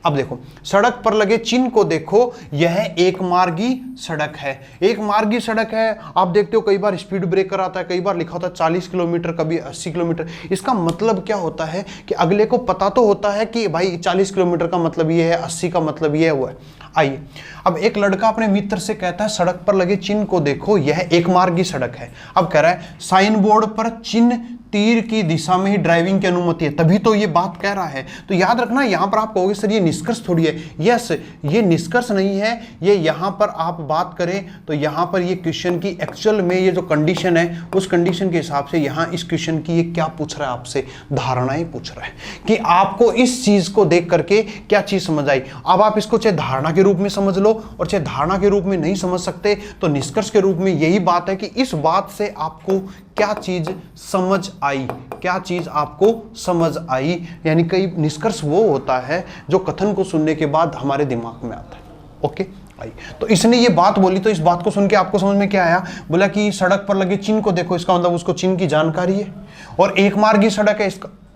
अब देखो सड़क पर लगे चिन्ह को देखो, यह एक मार्गी सड़क है। एक मार्गी सड़क है, आप देखते हो कई बार स्पीड ब्रेकर आता है, कई बार लिखा होता है 40 किलोमीटर, कभी 80 किलोमीटर। इसका मतलब क्या होता है कि अगले को पता तो होता है कि भाई 40 किलोमीटर का मतलब ये है, 80 का मतलब ये हुआ है। आइए, अब एक लड़का अपने मित्र से कहता है सड़क पर लगे चिन्ह को देखो, यह एक मार्गी सड़क है। अब कह रहा है साइन बोर्ड पर चिन्ह तीर की दिशा में ही ड्राइविंग की अनुमति है, तभी तो ये बात कह रहा है। तो याद रखना, यहां पर आप कहोगे सर ये निष्कर्ष थोड़ी है। यस, ये निष्कर्ष नहीं है, ये यहां पर आप बात करें तो यहां पर ये क्वेश्चन की एक्चुअल में ये जो कंडीशन है, उस कंडीशन के हिसाब से यहां इस क्वेश्चन की ये क्या पूछ रहा है आपसे, धारणाएं पूछ रहा है कि आपको इस चीज को देख करके क्या चीज समझ आई। अब आप इसको चाहे धारणा के रूप में समझ लो, और चाहे धारणा के रूप में नहीं समझ सकते तो निष्कर्ष के रूप में यही बात है कि इस बात से आपको क्या चीज समझ आई, क्या चीज आपको समझ आई। यानी कई निष्कर्ष वो होता है जो कथन को सुनने के बाद हमारे दिमाग में आता है। ओके, आई तो इसने ये बात बोली, तो इस बात को सुन के आपको समझ में क्या आया? बोला कि सड़क पर लगे चिन्ह को देखो, इसका मतलब उसको चिन्ह की जानकारी है, और एक मार्गी सड़क है,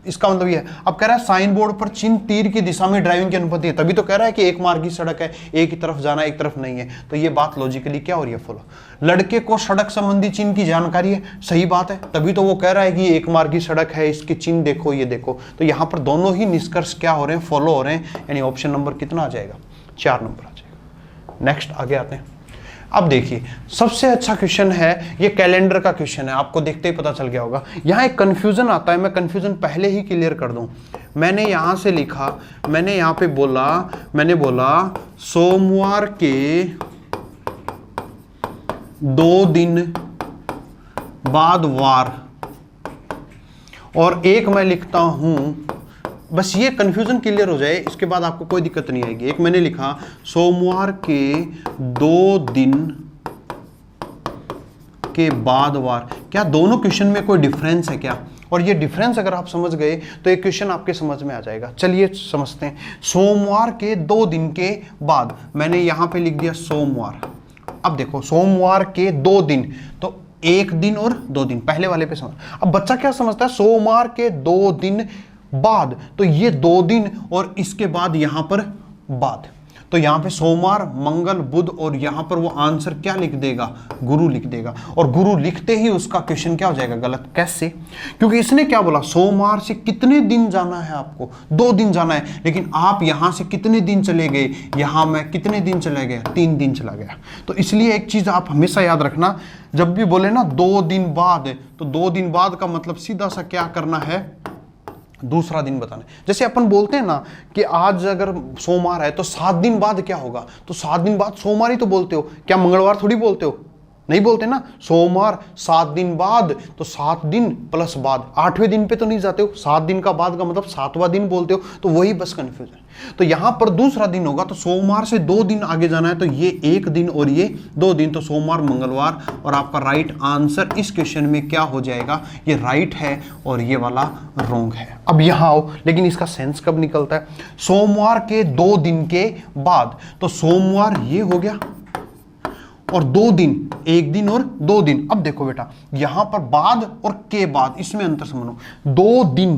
इसका मतलब ये है। अब कह रहा है साइन बोर्ड पर चिन्ह तीर की दिशा में ड्राइविंग की अनुमति है, तभी तो कह रहा है कि एक मार्गी सड़क है, एक ही तरफ जाना एक तरफ नहीं है। तो ये बात लॉजिकली क्या हो रही है, फॉलो। लड़के को सड़क संबंधी चिन्ह की जानकारी है, सही बात है, तभी तो वो कह रहा है कि एक मार्गी सड़क है, इसके चिन्ह देखो, ये देखो। तो यहाँ पर दोनों ही निष्कर्ष क्या हो रहे हैं, फॉलो हो रहे हैं। यानी ऑप्शन नंबर कितना आ जाएगा, 4 नंबर आ जाएगा। नेक्स्ट आगे आते हैं। अब देखिए सबसे अच्छा क्वेश्चन है, ये कैलेंडर का क्वेश्चन है, आपको देखते ही पता चल गया होगा। यहाँ एक कंफ्यूजन आता है, मैं कंफ्यूजन पहले ही क्लियर कर दूं। मैंने यहाँ से लिखा, मैंने यहाँ पे बोला, मैंने बोला सोमवार के 2 दिन बाद वार, और एक मैं लिखता हूं, बस ये कंफ्यूजन क्लियर हो जाए, इसके बाद आपको कोई दिक्कत नहीं आएगी। एक मैंने लिखा सोमवार के 2 दिन के बाद वार। क्या दोनों क्वेश्चन में कोई डिफरेंस है क्या? और ये डिफरेंस अगर आप समझ गए तो एक क्वेश्चन आपके समझ में आ जाएगा। चलिए समझते हैं। सोमवार के 2 दिन के बाद, मैंने यहां पे लिख दिया सोमवार। अब देखो सोमवार के 2 दिन, तो 1 दिन और 2 दिन, पहले वाले पे समझ। अब बच्चा क्या समझता है, सोमवार के 2 दिन बाद, तो ये 2 दिन और इसके बाद यहां पर बाद, तो यहां पे सोमवार, मंगल, बुध, और यहां पर वो आंसर क्या लिख देगा, गुरु लिख देगा। और गुरु लिखते ही उसका क्वेश्चन क्या हो जाएगा, गलत। कैसे? क्योंकि इसने क्या बोला, सोमवार से कितने दिन जाना है आपको, 2 दिन जाना है, लेकिन आप यहां से कितने दिन चले गए, यहां मैं कितने दिन चले गया, 3 दिन चला गया। तो इसलिए एक चीज आप हमेशा याद रखना, जब भी बोले ना 2 दिन बाद, तो 2 दिन बाद का मतलब सीधा सा क्या करना है, दूसरा दिन बताना। जैसे अपन बोलते हैं ना कि आज अगर सोमवार है तो 7 दिन बाद क्या होगा, तो 7 दिन बाद सोमवार ही तो बोलते हो, क्या मंगलवार थोड़ी बोलते हो, नहीं बोलते ना। सोमवार 7 दिन बाद, तो 7 दिन प्लस बाद, 8वें दिन पे तो नहीं जाते हो, 7 दिन का बाद का मतलब 7वां दिन बोलते हो। तो वही बस कंफ्यूजन। तो यहां पर दूसरा दिन होगा, तो सोमवार से 2 दिन आगे जाना है, तो ये 1 दिन और ये 2 दिन, तो सोमवार, मंगलवार। और आपका राइट आंसर इस क्वेश्चन में क्या हो जाएगा, ये राइट है और ये वाला रॉन्ग है। अब यहां आओ, लेकिन इसका सेंस कब निकलता है, सोमवार के 2 दिन के बाद, तो सोमवार ये हो गया और 2 दिन, 1 दिन और 2 दिन। अब देखो बेटा यहां पर बाद और के बाद, इसमें अंतर समझो। 2 दिन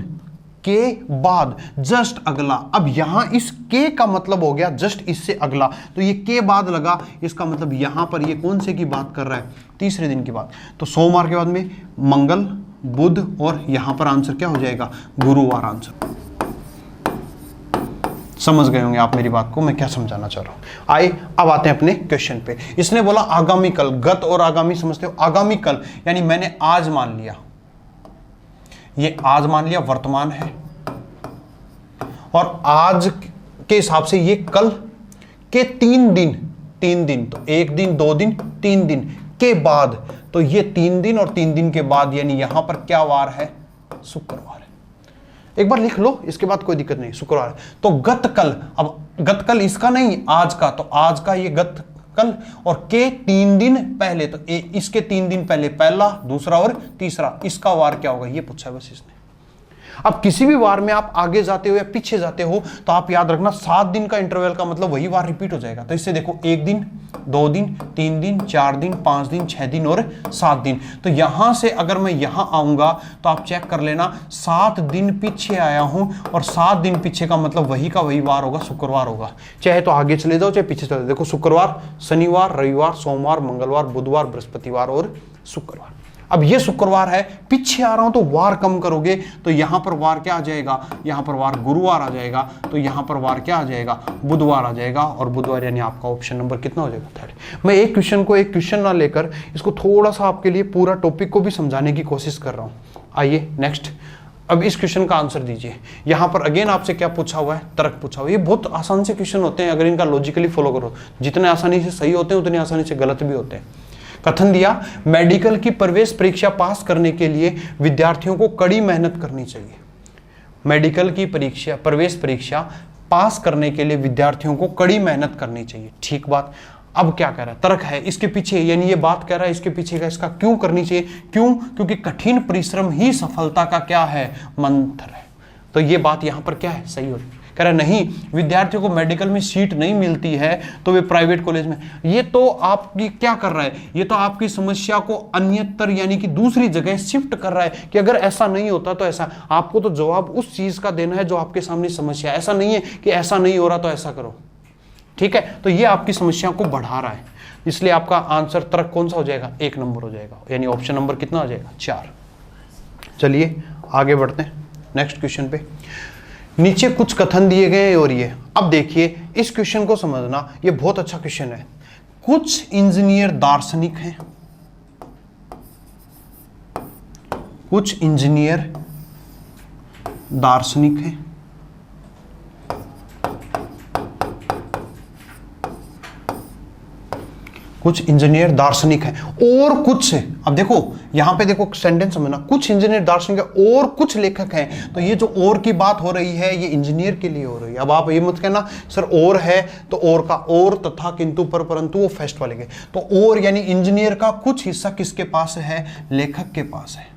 के बाद जस्ट अगला। अब यहां इस के का मतलब हो गया जस्ट इससे अगला, तो ये के बाद लगा, इसका मतलब यहां पर ये कौन से की बात कर रहा है, तीसरे दिन की बात। तो सोमवार के बाद में मंगल, बुध और यहां पर आंसर क्या हो जाएगा, गुरुवार आंसर। समझ गए होंगे आप मेरी बात को, मैं क्या समझाना चाह रहा हूं। आइए अब आते हैं अपने क्वेश्चन पे। इसने बोला आगामी कल, गत और आगामी समझते हो। आगामी कल यानी मैंने आज मान लिया, ये आज मान लिया वर्तमान है, और आज के हिसाब से ये कल के 3 दिन, 3 दिन तो 1 दिन, 2 दिन, 3 दिन के बाद, तो ये 3 दिन और 3 दिन के बाद, यानी यहां पर क्या वार है, शुक्रवार है। एक बार लिख लो, इसके बाद कोई दिक्कत नहीं, शुक्रवार है। तो गत कल, अब गत कल इसका नहीं आज का, तो आज का ये गत कल, और के 3 दिन पहले, तो इसके 3 दिन पहले पहला, दूसरा और तीसरा, इसका वार क्या होगा, ये पूछा है बस इसने। अब किसी भी वार में आप आगे जाते हो या पीछे जाते हो तो आप याद रखना 7 दिन का इंटरवल का मतलब वही वार रिपीट हो जाएगा। तो इससे देखो 1 दिन, 2 दिन, 3 दिन, 4 दिन, 5 दिन, 6 दिन और 7 दिन। तो यहां से अगर मैं यहां आऊंगा तो आप चेक कर लेना 7 दिन पीछे आया हूं, और 7 दिन पीछे का मतलब वही का वही वार होगा, शुक्रवार होगा। चाहे तो आगे चले जाओ चाहे पीछे चले जाओ। देखो शुक्रवार, शनिवार, रविवार, सोमवार, मंगलवार, बुधवार, बृहस्पतिवार और शुक्रवार। अब ये शुक्रवार है, पीछे आ रहा हूं तो वार कम करोगे तो यहां पर वार क्या आ जाएगा, यहां पर वार गुरुवार आ जाएगा, तो यहां पर वार क्या आ जाएगा, बुधवार आ जाएगा, और बुधवार यानी आपका ऑप्शन नंबर कितना हो जाएगा, 3rd। मैं एक क्वेश्चन को एक क्वेश्चन ना लेकर इसको थोड़ा सा आपके लिए पूरा टॉपिक को भी समझाने की कोशिश कर रहा हूं। आइए नेक्स्ट, अब इस क्वेश्चन का आंसर दीजिए। यहां पर अगेन आपसे क्या पूछा हुआ है, तर्क पूछा हुआ है। ये बहुत आसान से क्वेश्चन होते हैं, अगर इनका लॉजिकली फॉलो करो, जितने आसानी से सही होते हैं उतनी आसानी से गलत भी होते हैं। कथन दिया, मेडिकल की प्रवेश परीक्षा पास करने के लिए विद्यार्थियों को कड़ी मेहनत करनी चाहिए। मेडिकल की परीक्षा, प्रवेश परीक्षा पास करने के लिए विद्यार्थियों को कड़ी मेहनत करनी चाहिए, ठीक बात। अब क्या कह रहा है, तर्क है इसके पीछे, यानी ये बात कह रहा है इसके पीछे का, इसका क्यों करनी चाहिए, क्यों, क्योंकि कठिन परिश्रम ही सफलता का क्या है, मंत्र है। तो ये बात यहां पर क्या है, सही हो रही है। कह रहा नहीं, विद्यार्थियों को मेडिकल में सीट नहीं मिलती है तो वे प्राइवेट कॉलेज में, ये तो आपकी क्या कर रहा है, ये तो आपकी समस्या को अन्यत्र यानी कि दूसरी जगह शिफ्ट कर रहा है कि अगर ऐसा नहीं होता तो ऐसा। आपको तो जवाब उस चीज का देना है जो आपके सामने समस्या है, ऐसा नहीं है कि ऐसा नहीं हो रहा तो ऐसा करो, ठीक है। तो ये आपकी समस्या को बढ़ा रहा है, इसलिए आपका आंसर तर्क कौन सा हो जाएगा, 1 नंबर हो जाएगा, यानी ऑप्शन नंबर कितना हो जाएगा, 4। चलिए आगे बढ़ते हैं नेक्स्ट क्वेश्चन पे। नीचे कुछ कथन दिए गए और ये, अब देखिए इस क्वेश्चन को समझना, ये बहुत अच्छा क्वेश्चन है। कुछ इंजीनियर दार्शनिक हैं, कुछ इंजीनियर दार्शनिक हैं, कुछ इंजीनियर दार्शनिक हैं, और कुछ, अब देखो यहां पे देखो सेंटेंस समझना, कुछ इंजीनियर दार्शनिक है और कुछ लेखक हैं। तो ये जो और की बात हो रही है ये इंजीनियर के लिए हो रही है। अब आप ये मत कहना सर और है तो और का, और तथा किंतु पर परंतु वो फर्स्ट वाले के, तो और यानी इंजीनियर का कुछ हिस्सा किसके पास है, लेखक के पास है।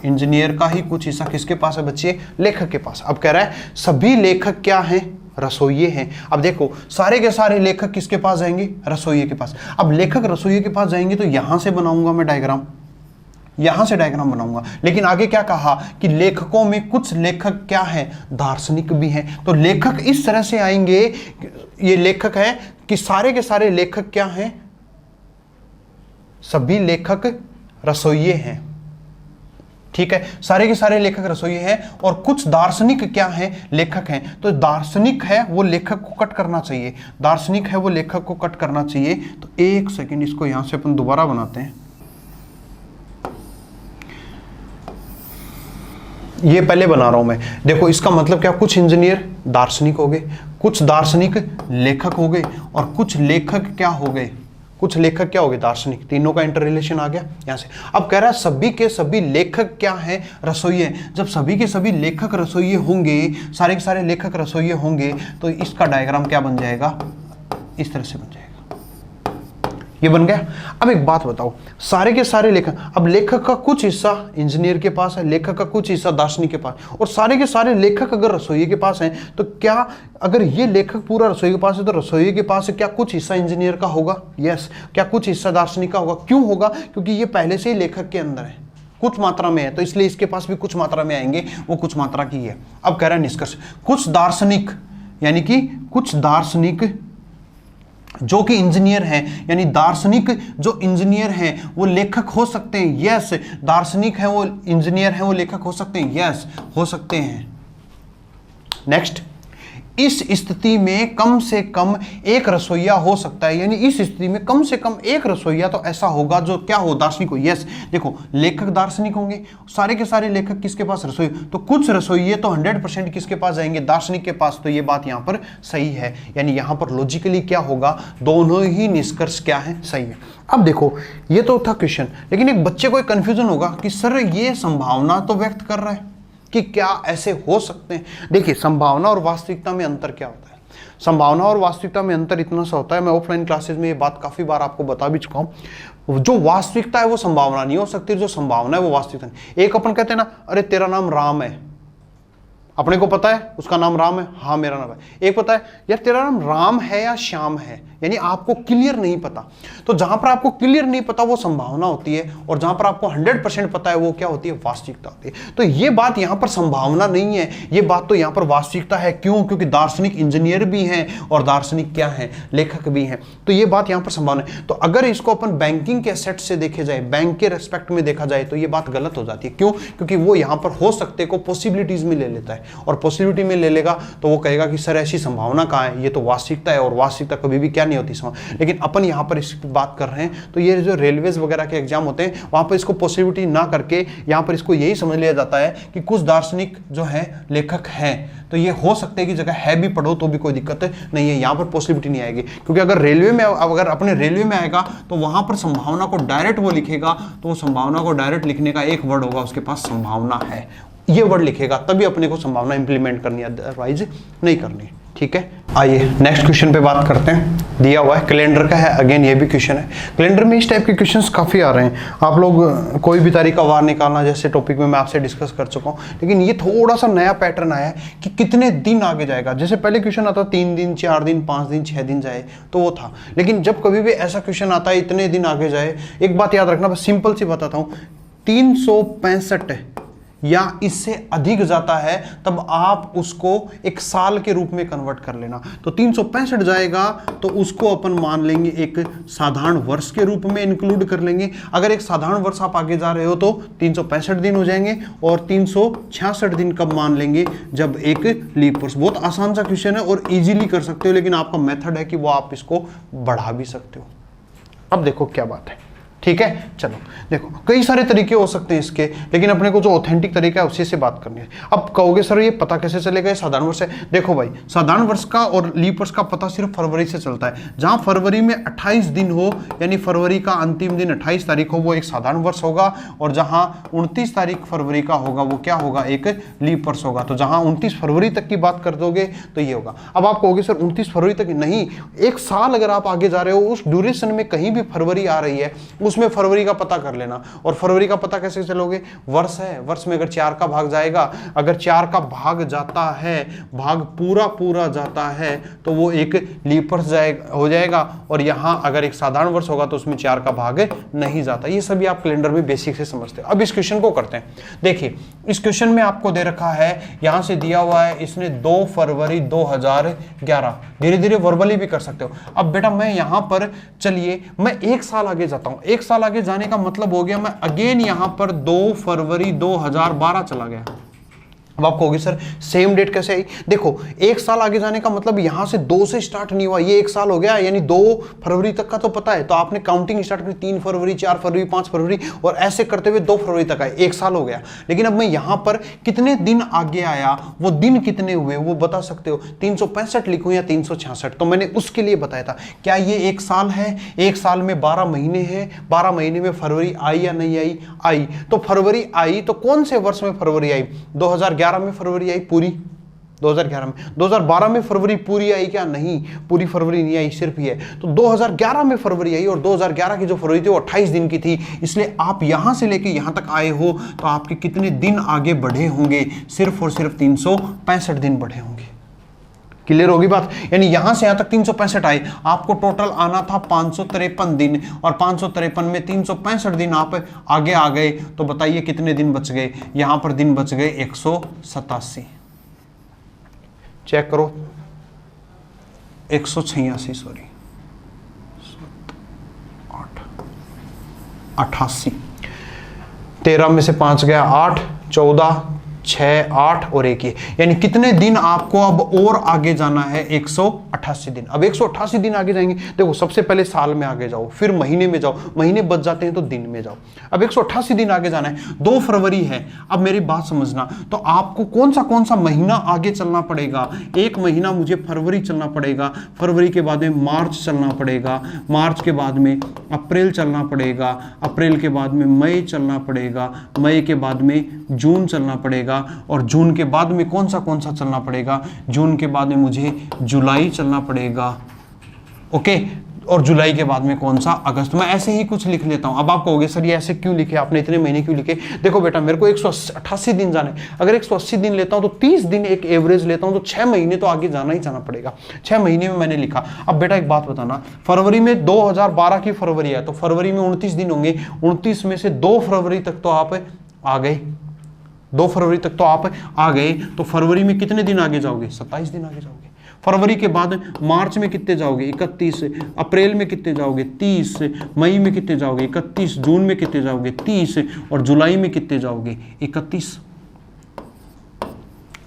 इंजीनियर का ही कुछ हिस्सा किसके पास है बच्चे, लेखक के पास। अब कह रहा है सभी लेखक क्या हैं, रसोइये हैं। अब देखो सारे के सारे लेखक किसके पास जाएंगे, रसोइये के पास। अब लेखक रसोइये के पास जाएंगे तो यहां से बनाऊंगा मैं डायग्राम, यहां से डायग्राम बनाऊंगा, लेकिन आगे क्या कहा कि लेखकों में कुछ लेखक क्या हैं, दार्शनिक भी हैं। तो लेखक इस तरह से आएंगे, ये लेखक है कि सारे के सारे लेखक क्या हैं, सभी लेखक रसोइये हैं, ठीक है। सारे के सारे लेखक रसोइये हैं, और कुछ दार्शनिक क्या हैं, लेखक हैं। तो दार्शनिक है वो लेखक को कट करना चाहिए, दार्शनिक है वो लेखक को कट करना चाहिए। तो एक सेकंड, इसको यहां से अपन दोबारा बनाते हैं। ये पहले बना रहा हूं मैं, देखो इसका मतलब क्या, कुछ इंजीनियर दार्शनिक हो गए, कुछ दार्शनिक लेखक हो गए, और कुछ लेखक क्या हो गए, कुछ लेखक क्या हो गए, दार्शनिक। तीनों का इंटर रिलेशन आ गया यहां से। अब कह रहा है सभी के सभी लेखक क्या हैं, रसोइये। जब सभी के सभी लेखक रसोइये होंगे, सारे के सारे लेखक रसोइये होंगे, तो इसका डायग्राम क्या बन जाएगा, इस तरह से बन जाएगा। ये बन गया। अब एक बात बताओ, सारे के सारे लेखक, अब लेखक का कुछ हिस्सा इंजीनियर के पास है, लेखक का कुछ हिस्सा दार्शनिक के पास, और सारे के सारे लेखक अगर रसोई के पास हैं, तो क्या अगर ये लेखक पूरा रसोई के पास है तो रसोई के पास क्या कुछ हिस्सा इंजीनियर का होगा? यस। क्या कुछ हिस्सा दार्शनिक का होगा? क्यों होगा? क्योंकि ये पहले से ही लेखक के अंदर है, कुछ मात्रा में है, तो इसलिए इसके पास भी कुछ मात्रा में आएंगे, वो कुछ मात्रा की है। अब कह रहा है निष्कर्ष, कुछ दार्शनिक यानी कि कुछ दार्शनिक जो कि इंजीनियर हैं, यानी दार्शनिक जो इंजीनियर हैं वो लेखक हो सकते हैं। यस, दार्शनिक है वो इंजीनियर है वो लेखक हो सकते हैं। यस, हो सकते हैं। नेक्स्ट, इस स्थिति में कम से कम एक रसोइया हो सकता है, यानी इस स्थिति में कम से कम एक रसोइया तो ऐसा होगा जो क्या हो? दार्शनिक हो। यस, देखो लेखक दार्शनिक होंगे, सारे के सारे लेखक किसके पास? रसोई, तो कुछ रसोइये तो 100% किसके पास जाएंगे? दार्शनिक के पास। तो ये बात यहां पर सही है, यानी यहां पर लॉजिकली क्या होगा? दोनों ही निष्कर्ष क्या है? सही है। अब देखो, ये तो था क्वेश्चन, लेकिन एक बच्चे को एक कंफ्यूजन होगा कि सर ये संभावना तो व्यक्त कर रहा है कि क्या ऐसे हो सकते हैं। देखिए, संभावना और वास्तविकता में अंतर क्या होता है? संभावना और वास्तविकता में अंतर इतना सा होता है, मैं ऑफलाइन क्लासेस में ये बात काफी बार आपको बता भी चुका हूं, जो वास्तविकता है वो संभावना नहीं हो सकती, जो संभावना है वो वास्तविकता नहीं। एक अपन कहते हैं ना, अरे तेरा नाम राम है, अपने को पता है उसका नाम राम है, हाँ मेरा नाम है। एक पता है यार तेरा नाम राम है या श्याम है, यानी आपको क्लियर नहीं पता। तो जहां पर आपको क्लियर नहीं पता वो संभावना होती है, और जहां पर आपको 100% पता है वो क्या होती है? वास्तविकता होती है। तो ये बात यहां पर संभावना नहीं है, ये बात तो यहां पर वास्तविकता है। क्यों? क्योंकि दार्शनिक इंजीनियर भी हैं और दार्शनिक क्या है? लेखक भी हैं। तो ये बात यहां पर संभावना है। तो अगर इसको अपन बैंकिंग के सेट से देखे जाए, बैंक के रेस्पेक्ट में देखा जाए, तो ये बात गलत हो जाती है। क्यों? क्योंकि वो यहां पर हो सकते को पॉसिबिलिटीज में ले लेता है, और पॉसिबिलिटी में ले लेगा तो वो कहेगा कि सर ऐसी संभावना कहां है? ये तो वास्तविकता है, और वास्तविकता कभी भी क्या नहीं होती। लेकिन अपन यहां पर इस बात कर रहे हैं, तो ये जो रेलवेज वगैरह के एग्जाम होते हैं वहां पर इसको पॉसिबिलिटी ना करके यहां पर इसको यही समझ लिया जाता है कि कुछ दार्शनिक जो है लेखक हैं, तो ये हो सकते हैं कि जगह है भी पढ़ो तो भी कोई दिक्कत नहीं है, यहां पर पॉसिबिलिटी नहीं आएगी। क्योंकि अगर रेलवे में, अगर अपने रेलवे में आएगा तो वहां पर संभावना को डायरेक्ट वो लिखेगा, तो वो संभावना को डायरेक्ट लिखने का एक वर्ड होगा उसके पास, संभावना है, ये वर्ड लिखेगा, तभी अपने को संभावना इंप्लीमेंट करनी है, अदरवाइज नहीं करनी। ठीक है, आइए नेक्स्ट क्वेश्चन पे बात करते हैं। दिया हुआ है कैलेंडर का है, अगेन ये भी क्वेश्चन है। कैलेंडर में इस टाइप के क्वेश्चंस काफी आ रहे हैं। आप लोग कोई भी तारीख का वार निकालना जैसे टॉपिक में मैं आपसे डिस्कस कर चुका हूं, लेकिन ये थोड़ा सा नया पैटर्न आया है कि कितने दिन आगे जाएगा। जैसे पहले क्वेश्चन आता 3 दिन, 4 दिन, 5 दिन, 6 दिन जाए, तो वो था। लेकिन जब कभी भी ऐसा क्वेश्चन आता है इतने दिन आगे जाए, एक बात याद रखना, बस सिंपल सी बताता हूं, 365 या इससे अधिक जाता है तब आप उसको एक साल के रूप में कन्वर्ट कर लेना। तो 365 जाएगा तो उसको अपन मान लेंगे एक साधारण वर्ष के रूप में इंक्लूड कर लेंगे। अगर एक साधारण वर्ष आप आगे जा रहे हो तो 365 दिन हो जाएंगे, और 366 दिन कब मान लेंगे? जब एक लीप वर्ष। बहुत आसान सा क्वेश्चन है और इजीली कर सकते हो, लेकिन आपका मेथड है कि वो आप इसको बढ़ा भी सकते हो। अब देखो क्या बात है, ठीक है। चलो देखो, कई सारे तरीके हो सकते हैं इसके, लेकिन अपने को जो ऑथेंटिक तरीका है उसी से बात करनी है। अब कहोगे सर ये पता कैसे चलेगा साधारण वर्ष है? देखो भाई, साधारण वर्ष का और लीप वर्ष का पता सिर्फ फरवरी से चलता है। जहां फरवरी में 28 दिन हो, यानी फरवरी का अंतिम दिन 28 तारीख हो, वो एक साधारण वर्ष होगा, और जहां 29 तारीख फरवरी का होगा वो क्या होगा? एक लीप वर्ष होगा। तो जहां 29 फरवरी तक की बात कर दोगे तो ये होगा। अब आप कहोगे सर 29 फरवरी तक नहीं, एक साल अगर आप आगे जा रहे हो, उस ड्यूरेशन में कहीं भी फरवरी आ रही है, उसमें फरवरी का पता कर लेना। और फरवरी का पता कैसे चलोगे? वर्ष है, वर्ष में अगर 4 का भाग जाएगा, अगर 4 का भाग जाता है, भाग पूरा जाता है, तो वो एक लीप वर्ष हो जाएगा। और यहां अगर एक साधारण वर्ष होगा तो उसमें 4 का भाग नहीं जाता। ये सभी आप कैलेंडर में बेसिक से समझते हैं। अब इस क्वेश्चन को करते हैं। देखिए, इस क्वेश्चन में आपको दे रखा है, यहां से दिया हुआ है इसने 2 फरवरी 2011, धीरे धीरे वर्बली भी कर सकते हो। अब बेटा मैं यहां पर, चलिए मैं 1 साल आगे जाता हूं। 1 साल आगे जाने का मतलब हो गया मैं अगेन यहां पर 2 फरवरी 2012 चला गया। अब आप कहोगे सर सेम डेट कैसे आई? देखो, 1 साल आगे जाने का मतलब यहां से 2 से स्टार्ट नहीं हुआ, ये 1 साल हो गया, यानी 2 फरवरी तक का तो पता है, तो आपने काउंटिंग स्टार्ट करी 3 फरवरी, 4 फरवरी, 5 फरवरी, और ऐसे करते हुए 2 फरवरी तक आए, 1 साल हो गया। लेकिन अब मैं यहां पर कितने दिन आगे आया, वो दिन कितने हुए वो बता सकते हो? 365 लिखूं या 366? तो मैंने उसके लिए बताया था, क्या ये 1 साल है? 1 साल में 12 महीने हैं, 12 महीने में फरवरी आई या नहीं आई? आई। तो फरवरी आई, तो कौन से वर्ष में फरवरी आई? 2011 में फरवरी आई पूरी, 2011 में। 2012 में फरवरी पूरी आई क्या? नहीं, पूरी फरवरी नहीं आई, सिर्फ ये। तो 2011 में फरवरी आई और 2011 की जो फरवरी थी वो 28 दिन की थी, इसलिए आप यहां से लेके यहां तक आए हो तो आपके कितने दिन आगे बढ़े होंगे? सिर्फ और सिर्फ 365 दिन बढ़े होंगे। क्लियर होगी बात? यानी यहां से यहां तक 365 आए, आपको टोटल आना था 553 दिन, और 553 में 365 दिन आप आगे आ गए, तो बताइए कितने दिन बच गए? यहां पर दिन बच गए 187। चेक करो, 186 सॉरी 88, 13 में से 5 गया 8, 14, 6, 8 और 1 ये, यानी कितने दिन आपको अब और आगे जाना है? 188 दिन। अब 188 दिन आगे जाएंगे, देखो सबसे पहले साल में आगे जाओ, फिर महीने में जाओ, महीने बच जाते हैं तो दिन में जाओ। अब 188 दिन आगे जाना है, 2 फरवरी है। अब मेरी बात समझना, तो आपको कौन सा महीना आगे चलना पड़ेगा? एक महीना मुझे फरवरी चलना पड़ेगा, फरवरी के बाद में मार्च चलना पड़ेगा, मार्च के बाद में अप्रैल चलना पड़ेगा, अप्रैल के बाद में मई चलना पड़ेगा, मई के बाद में जून चलना पड़ेगा, और जून के बाद में कौन सा चलना पड़ेगा? जून के बाद में मुझे जुलाई चलना पड़ेगा, ओके, और जुलाई के बाद में कौन सा? अगस्त। मैं ऐसे ही कुछ लिख लेता हूं। अब आप कहोगे सर ये ऐसे क्यों लिखे आपने, इतने महीने क्यों लिखे? देखो बेटा, मेरे को 188 दिन जाना है, अगर 180 दिन लेता हूं तो 30 दिन एक एवरेज लेता हूं, तो 6 महीने तो आगे जाना ही जाना पड़ेगा। 6 महीने में मैंने लिखा। अब बेटा एक बात बताना, फरवरी में 2012 की फरवरी है, तो फरवरी में 29 दिन होंगे, 29 में से 2 फरवरी तक तो आप आ गए, 2 फरवरी तक तो आप आ गए, तो फरवरी में कितने दिन आगे जाओगे? 27 दिन आगे जाओगे। फरवरी के बाद मार्च में कितने जाओगे? 31, अप्रैल में कितने जाओगे? 30, मई में कितने जाओगे? 31, जून में कितने जाओगे? 30, और जुलाई में कितने जाओगे? 31,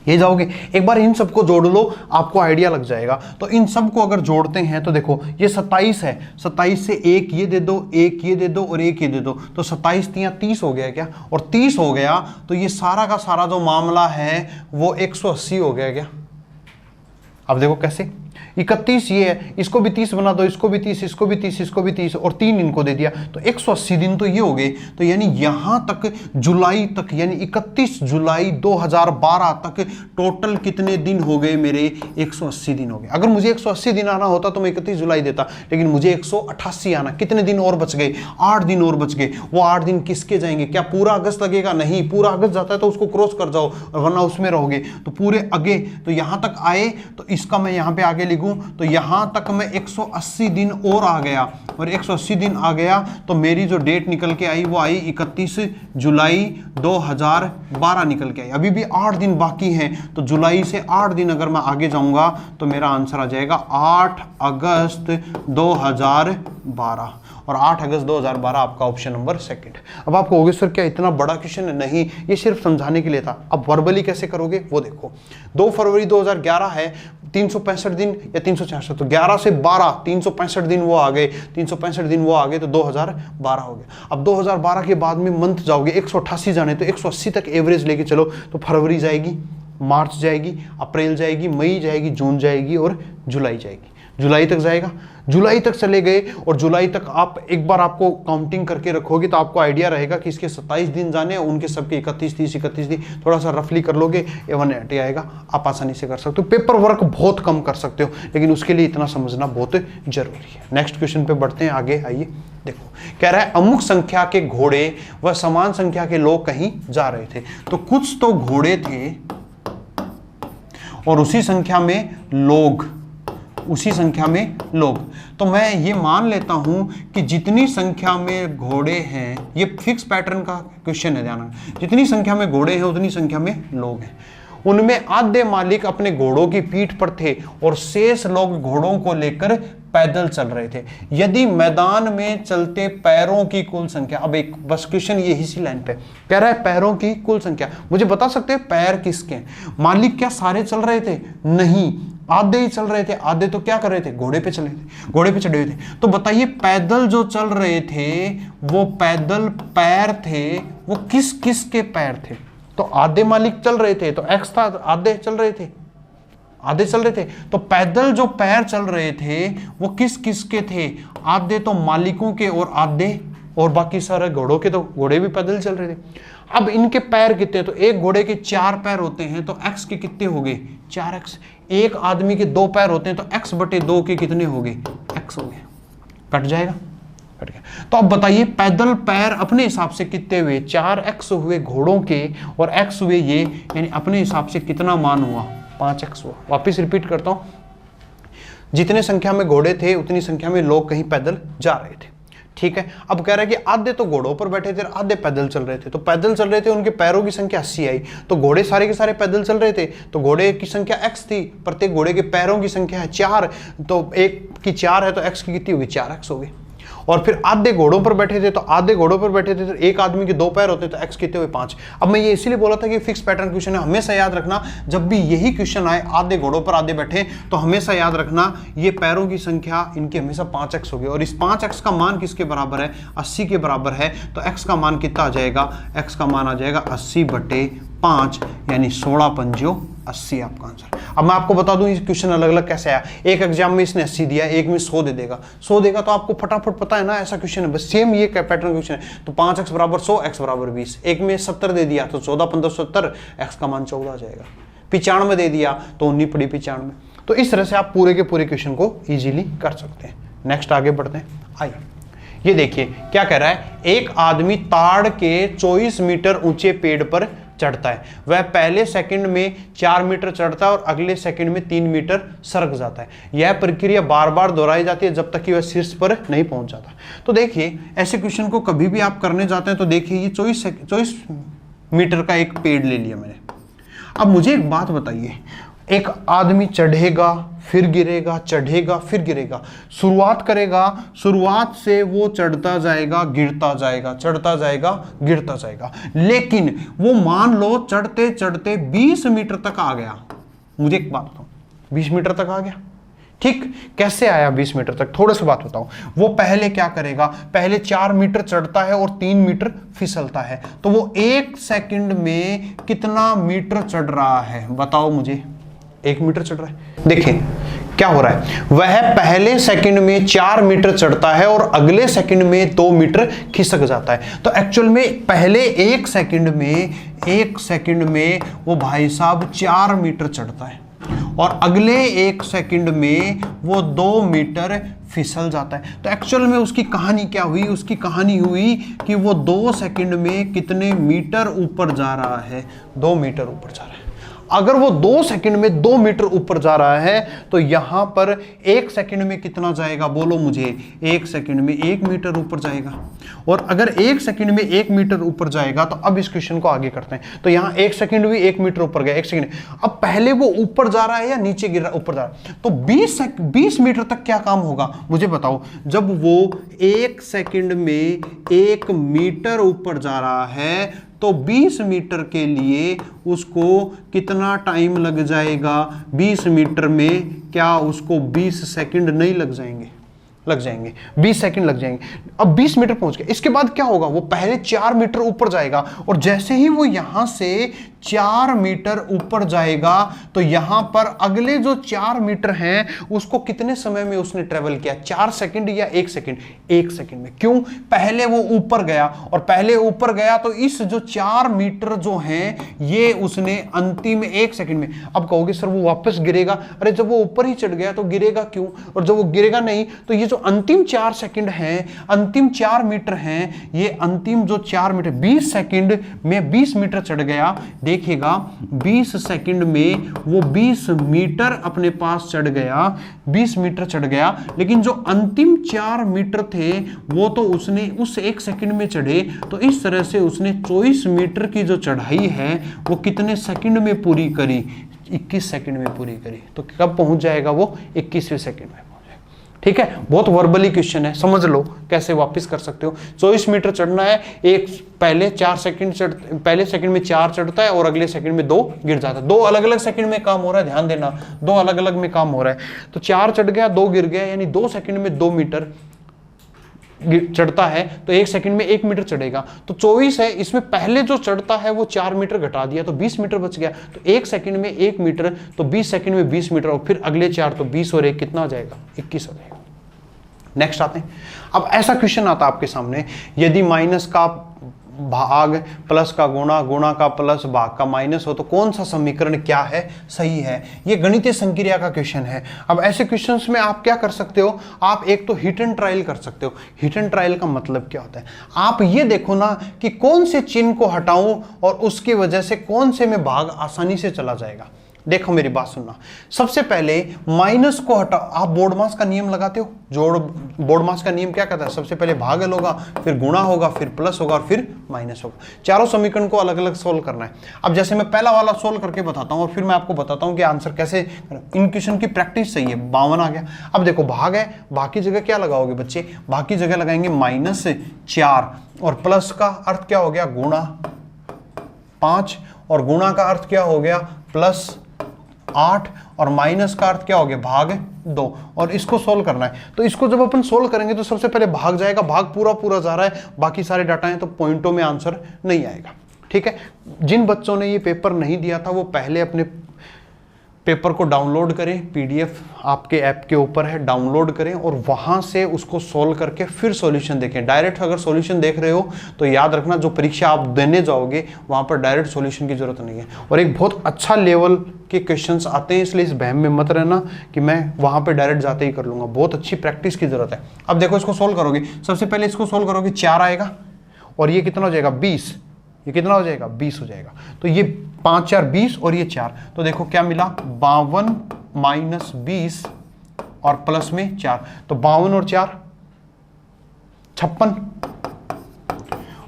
ये जाओगे। एक बार इन सबको जोड़ लो, आपको आइडिया लग जाएगा। तो इन सबको अगर जोड़ते हैं तो देखो ये 27 है, 27 से एक ये दे दो, एक ये दे दो और एक ये दे दो, तो 27 तिया 30 हो गया क्या? और 30 हो गया तो ये सारा का सारा जो मामला है वो 180 हो गया क्या? अब देखो कैसे, 31 ये है, इसको भी 30 बना दो, इसको भी 30, इसको भी 30, इसको भी 30, और 3 इनको दे दिया, तो 180 दिन तो ये हो गए। तो यानी यहां तक जुलाई तक, यानी 31 जुलाई 2012 तक टोटल कितने दिन हो गए मेरे? 180 दिन हो गए। अगर मुझे 180 दिन आना होता तो मैं 31 जुलाई देता, लेकिन मुझे 188 आना। कितने दिन और बच गए? 8 दिन और बच गए। वो 8 दिन किसके जाएंगे? क्या पूरा अगस्त लगेगा? नहीं, पूरा अगस्त जाता है तो उसको क्रॉस कर जाओ, वरना उसमें रहोगे। तो पूरे आगे, तो यहां तक आए, तो इसका मैं यहां पे आगे लिखूं, तो यहां तक मैं 180 दिन और आ गया, और 180 दिन आ गया तो मेरी जो डेट निकल के आई वो आई 31 जुलाई 2012 निकल के आई। अभी भी 8 दिन बाकी हैं, तो जुलाई से 8 दिन अगर मैं आगे जाऊंगा तो मेरा आंसर आ जाएगा 8 अगस्त 2012, और 8 अगस्त 2012 आपका ऑप्शन नंबर सेकंड। अब आप कहोगे सर क्या इतना बड़ा क्वेश्चन है? नहीं, ये सिर्फ समझाने के लिए था। अब वर्बली कैसे करोगे वो देखो। 2 फरवरी 2011 है, 365 दिन या 366, तो 11 से 12 365 दिन वो आ गए, 365 दिन वो आ गए, तो 2012 हो गया। अब 2012 के बाद में मंथ जाओगे, 188 जाने, तो 180 तक एवरेज लेके चलो, तो फरवरी जाएगी, मार्च जाएगी, अप्रैल जाएगी, मई जाएगी, जून जाएगी और जुलाई जाएगी। जुलाई तक जाएगा, जुलाई तक चले गए, और जुलाई तक आप एक बार आपको काउंटिंग करके रखोगे तो आपको आइडिया रहेगा कि इसके 27 दिन जाने, उनके सबके 31, 30, 31 दिन, थोड़ा सा रफली कर लोगे, 180 आएगा, आप आसानी से कर सकते हो। पेपर वर्क बहुत कम कर सकते हो, लेकिन उसके लिए इतना समझना बहुत जरूरी है। नेक्स्ट क्वेश्चन पे बढ़ते हैं, आगे आइए। देखो कह रहा है अमुक संख्या के घोड़े व समान संख्या के लोग कहीं जा रहे थे, तो कुछ तो घोड़े थे और उसी संख्या में लोग, उसी संख्या में लोग। तो मैं ये मान लेता हूं कि जितनी संख्या में घोड़े हैं, ये फिक्स पैटर्न का क्वेश्चन है, ध्यान, जितनी संख्या में घोड़े हैं उतनी संख्या में लोग हैं। उनमें आधे मालिक अपने घोड़ों की पीठ पर थे और शेष लोग घोड़ों को लेकर पैदल चल रहे थे। यदि मैदान में चलते पैरों की कुल संख्या, अब एक बस क्वेश्चन ये इसी लाइन पे कह रहा है पैरों की कुल संख्या, मुझे बता सकते हैं पैर किसके हैं? मालिक क्या सारे चल रहे थे? नहीं, आधे ही चल रहे थे। आधे तो क्या कर रहे थे? घोड़े पे चले थे, घोड़े पे चढ़े हुए थे। तो बताइए पैदल जो चल रहे थे वो पैदल पैर थे, वो किस किस के पैर थे? तो आधे मालिक चल रहे थे, तो एक्स था, आधे चल रहे थे, आधे चल रहे थे। तो पैदल जो पैर चल रहे थे वो किस किस के थे? आधे तो मालिकों के और आधे, और बाकी सारे घोड़ों के, तो घोड़े भी पैदल चल रहे थे। अब इनके पैर कितने, तो एक घोड़े के 4 पैर होते हैं तो x के कितने हो गए 4x। एक आदमी के 2 पैर होते हैं तो x बटे 2 के कितने हो गए x हो गए, कट जाएगा, कट गया। तो अब बताइए पैदल पैर अपने हिसाब से कितने हुए, 4x हुए घोड़ों के और x हुए ये, यानी अपने हिसाब से कितना मान हुआ 5x हुआ। वापिस रिपीट करता हूं, जितने संख्या में घोड़े थे उतनी संख्या में लोग कहीं पैदल जा रहे थे, ठीक है। अब कह रहा है कि आधे तो घोड़ों पर बैठे थे, आधे पैदल चल रहे थे। तो पैदल चल रहे थे, उनके पैरों की संख्या 80 आई, तो घोड़े सारे के सारे पैदल चल रहे थे, तो घोड़े की संख्या x थी, प्रत्येक घोड़े के पैरों की संख्या है 4, तो एक की 4 है तो x की कितनी होगी 4x हो गई। और फिर आधे घोड़ों पर बैठे थे, तो आधे घोड़ों पर बैठे थे तो एक आदमी के 2 पैर होते तो x कितने हुए 5। अब मैं ये इसीलिए बोला था कि फिक्स पैटर्न क्वेश्चन है, हमेशा याद रखना जब भी यही क्वेश्चन आए आधे घोड़ों पर आधे बैठे, तो हमेशा याद रखना ये पैरों की संख्या इनकी हमेशा 5x होगी। और इस 5x का मान किसके बराबर है 80 के बराबर है, तो x का मान कितना आ जाएगा, x का मान आ जाएगा 80/5 यानी 16 पंजो 80 आपका आंसर। अब मैं आपको बता दूं ये क्वेश्चन अलग अलग कैसे आया, एक एग्जाम में इसने 80 दिया, एक में 100 दे देगा, 100 देगा तो आपको फटाफट पता है ना ऐसा क्वेश्चन है, बस सेम ये पैटर्न क्वेश्चन है। तो 5x बराबर 100, x बराबर 20, एक में 70 दे दिया तो 14 15 70, x का मान 14 आ जाएगा। 95 दे दिया तो 19 पड़ी 95। तो इस तरह से आप पूरे के पूरे क्वेश्चन को इजीली कर सकते हैं। नेक्स्ट आगे बढ़ते हैं, आइए ये देखिए क्या कह रहा है, एक आदमी ताड़ के 24 मीटर ऊंचे पेड़ पर चढ़ता है, वह पहले सेकंड में 4 मीटर चढ़ता है और अगले सेकंड में 3 मीटर सरक जाता है। यह प्रक्रिया बार बार दोहराई जाती है जब तक कि वह शीर्ष पर नहीं पहुंच जाता। तो देखिए ऐसे क्वेश्चन को कभी भी आप करने जाते हैं तो देखिए ये 24 मीटर का एक पेड़ ले लिया मैंने। अब मुझे एक बात बताइए, एक आदमी चढ़ेगा फिर गिरेगा, चढ़ेगा फिर गिरेगा, शुरुआत करेगा, शुरुआत से वो चढ़ता जाएगा गिरता जाएगा, चढ़ता जाएगा गिरता जाएगा, लेकिन वो मान लो चढ़ते चढ़ते 20 मीटर तक आ गया। मुझे एक बात बताओ 20 मीटर तक आ गया, ठीक, कैसे आया 20 मीटर तक, थोड़ा सा बात बताओ। वो पहले क्या करेगा, पहले 4 मीटर चढ़ता है और 3 मीटर फिसलता है, तो वो 1 सेकंड में कितना मीटर चढ़ रहा है बताओ मुझे, 1 मीटर चढ़ रहा है। देखिए क्या हो रहा है, वह पहले सेकंड में 4 मीटर चढ़ता है और अगले सेकंड में 2 मीटर खिसक जाता है। तो एक्चुअल में पहले 1 सेकंड में वो भाई साहब 4 मीटर चढ़ता है और अगले 1 सेकंड में वो 2 मीटर फिसल जाता है। तो एक्चुअल में उसकी कहानी क्या हुई, उसकी कहानी हुई कि वो 2 सेकंड में कितने मीटर ऊपर जा रहा है, 2 मीटर ऊपर जा रहा है। अगर वो 2 सेकंड में 2 मीटर ऊपर जा रहा है तो यहां पर 1 सेकंड में कितना जाएगा बोलो मुझे, 1 सेकंड में 1 मीटर ऊपर जाएगा। और अगर 1 सेकंड में 1 मीटर ऊपर जाएगा तो अब इस क्वेश्चन को आगे करते हैं। तो यहां 1 सेकंड भी 1 मीटर ऊपर गया, 1 सेकंड। अब पहले वो ऊपर जा रहा है या नीचे गिर रहा है, ऊपर जा रहा है, तो 20 मीटर तक क्या काम होगा मुझे बताओ। जब वो 1 सेकंड में 1 मीटर ऊपर जा रहा है तो 20 मीटर के लिए उसको कितना टाइम लग जाएगा, 20 मीटर में क्या उसको 20 सेकंड नहीं लग जाएंगे, लग जाएंगे 20 सेकंड लग जाएंगे। अब 20 मीटर पहुंच गया, इसके बाद क्या होगा, वो पहले 4 मीटर ऊपर जाएगा और जैसे ही वो यहां से 4 मीटर ऊपर जाएगा तो यहां पर अगले जो 4 मीटर हैं उसको कितने समय में उसने ट्रेवल किया, 4 सेकंड या 1 सेकंड, 1 सेकंड में। क्यों, पहले वो ऊपर गया और पहले ऊपर गया तो इस जो 4 मीटर जो हैं ये उसने अंतिम 1 सेकंड में। अब कहोगे सर वो वापस गिरेगा, अरे जब वो ऊपर ही चढ़ गया तो गिरेगा क्यों, और जब वो गिरेगा नहीं तो ये जो अंतिम 4 सेकंड हैं, अंतिम 4 मीटर हैं, ये अंतिम जो 4 मीटर 20 सेकंड में 20 मीटर चढ़ गया। देखिएगा 20 सेकंड में वो 20 मीटर अपने पास चढ़ गया, 20 मीटर चढ़ गया, लेकिन जो अंतिम 4 मीटर थे वो तो उसने उस 1 सेकंड में चढ़े। तो इस तरह से उसने 24 मीटर की जो चढ़ाई है वो कितने सेकंड में पूरी करी, 21 सेकंड में पूरी करी। तो कब पहुंच जाएगा वो 21वें सेकंड में। ठीक है, बहुत वर्बली क्वेश्चन है, समझ लो कैसे वापस कर सकते हो। 24 मीटर चढ़ना है, एक पहले 4 सेकंड पहले सेकंड में 4 चढ़ता है और अगले सेकंड में 2 गिर जाता है। 2 अलग अलग सेकंड में काम हो रहा है, ध्यान देना, 2 अलग अलग में काम हो रहा है। तो 4 चढ़ गया, 2 गिर गया, यानी 2 सेकंड में 2 मीटर चढ़ता है तो 1 सेकंड में 1 मीटर चढ़ेगा। तो 24 है, इसमें पहले जो चढ़ता है वो 4 मीटर घटा दिया तो 20 मीटर बच गया। तो 1 सेकंड में 1 मीटर, तो 20 सेकंड में 20 मीटर और फिर अगले 4, तो 20 और 1 कितना हो जाएगा, 21 हो जाएगा। नेक्स्ट आते हैं, अब ऐसा क्वेश्चन आता है आपके सामने, यदि माइनस का भाग प्लस का गुणा, गुणा का प्लस, भाग का माइनस हो तो कौन सा समीकरण क्या है, सही है। ये गणितीय संक्रिया का क्वेश्चन है। अब ऐसे क्वेश्चंस में आप क्या कर सकते हो, आप एक तो हिट एंड ट्रायल कर सकते हो। हिट एंड ट्रायल का मतलब क्या होता है, आप ये देखो ना कि कौन से चिन्ह को हटाऊं और उसकी वजह से कौन से में भाग आसानी से चला जाएगा। देखो मेरी बात सुनना, सबसे पहले माइनस को हटा, आप बोर्डमास का नियम लगाते हो, जोड़ बोर्डमास का नियम क्या कहता है, सबसे पहले भागल होगा, फिर गुणा होगा, फिर प्लस होगा और फिर माइनस होगा। चारों समीकरण को अलग अलग सोल्व करना है। अब जैसे मैं पहला वाला सोल्व करके बताता हूं और फिर मैं आपको बताता हूं कि आंसर कैसे, इन क्वेश्चन की प्रैक्टिस सही है। 52 आ गया। अब देखो भाग है, भाग की जगह क्या लगाओगे बच्चे, भाग की जगह लगाएंगे -4 और प्लस का अर्थ क्या हो गया, गुणा 5 और गुणा का अर्थ क्या हो गया, +8 और माइनस का अर्थ क्या हो गया, भाग 2। और इसको सोल्व करना है। तो इसको जब अपन सोल्व करेंगे तो सबसे पहले भाग जाएगा, भाग पूरा पूरा जा रहा है, बाकी सारे डाटा हैं तो पॉइंटों में आंसर नहीं आएगा। ठीक है, जिन बच्चों ने ये पेपर नहीं दिया था वो पहले अपने पेपर को डाउनलोड करें, पीडीएफ आपके ऐप के ऊपर है, डाउनलोड करें और वहां से उसको सोल्व करके फिर सॉल्यूशन देखें। डायरेक्ट अगर सॉल्यूशन देख रहे हो तो याद रखना जो परीक्षा आप देने जाओगे वहां पर डायरेक्ट सॉल्यूशन की जरूरत नहीं है। और एक बहुत अच्छा लेवल के क्वेश्चंस आते हैं, इसलिए इस बहम में मत रहना कि मैं वहां पर डायरेक्ट जाते ही कर लूंगा। बहुत अच्छी प्रैक्टिस की जरूरत है। अब देखो इसको सोल्व करोगे, सबसे पहले इसको सोल्व करोगे, 4 आएगा और ये कितना हो जाएगा, 20। ये कितना हो जाएगा, 20 हो जाएगा। तो ये 5 4 20 और ये 4, तो देखो क्या मिला, 52 - 20 और प्लस में 4, तो 52 और 4 56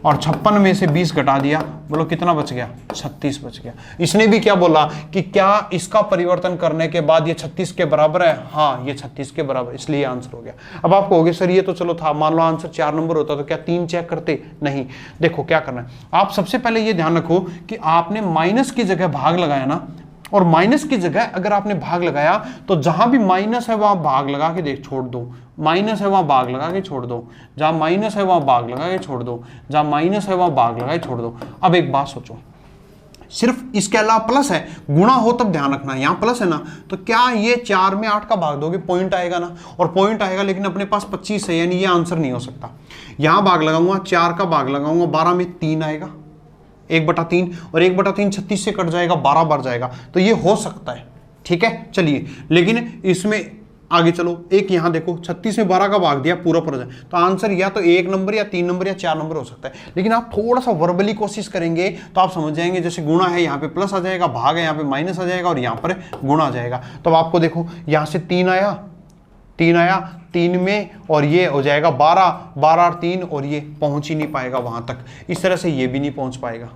और 56 में से 20 घटा दिया, बोलो कितना बच गया, 36 बच गया। इसने भी क्या बोला कि क्या इसका परिवर्तन करने के बाद ये 36 के बराबर है, हाँ ये 36 के बराबर, इसलिए आंसर हो गया। अब आप कहोगे सर ये तो चलो था, मान लो आंसर 4 नंबर होता तो क्या 3 चेक करते, नहीं। देखो क्या करना है, आप सबसे पहले ये ध्यान रखो कि आपने माइनस की जगह भाग लगाया ना, और माइनस की जगह अगर आपने भाग लगाया तो जहां भी माइनस है वहां भाग लगा के देख छोड़ दो, माइनस है वहां भाग लगा के छोड़ दो, जहां माइनस है वहां भाग लगा के छोड़ दो, जहां माइनस है वहां भाग लगा के छोड़ दो। अब एक बात सोचो, सिर्फ इसके अलावा प्लस है, गुणा हो तब ध्यान रखना, यहां प्लस है ना, तो क्या ये 4 में 8 का भाग दोगे, पॉइंट आएगा ना, और पॉइंट आएगा लेकिन अपने पास 25 है, यानी ये आंसर नहीं हो सकता। यहां भाग लगाऊंगा, 4 का भाग लगाऊंगा, 12 में 3 आएगा, 1/3 और 1/3 36 से कट जाएगा, 12 बार जाएगा, तो ये हो सकता है। ठीक है, चलिए, लेकिन इसमें आगे चलो, एक यहां देखो 36 में 12 का भाग दिया, पूरा पूरा जाए, तो आंसर या तो 1 नंबर या 3 नंबर या 4 नंबर हो सकता है। लेकिन आप थोड़ा सा वर्बली कोशिश करेंगे तो आप समझ जाएंगे, जैसे गुणा है यहाँ पे प्लस आ जाएगा, भाग है यहाँ पे माइनस आ जाएगा और यहाँ पर गुणा आ जाएगा। तो आपको देखो यहाँ से 3 आया, 3 में और ये हो जाएगा 12 और 3 और ये पहुंच ही नहीं पाएगा वहां तक, इस तरह से ये भी नहीं पहुंच पाएगा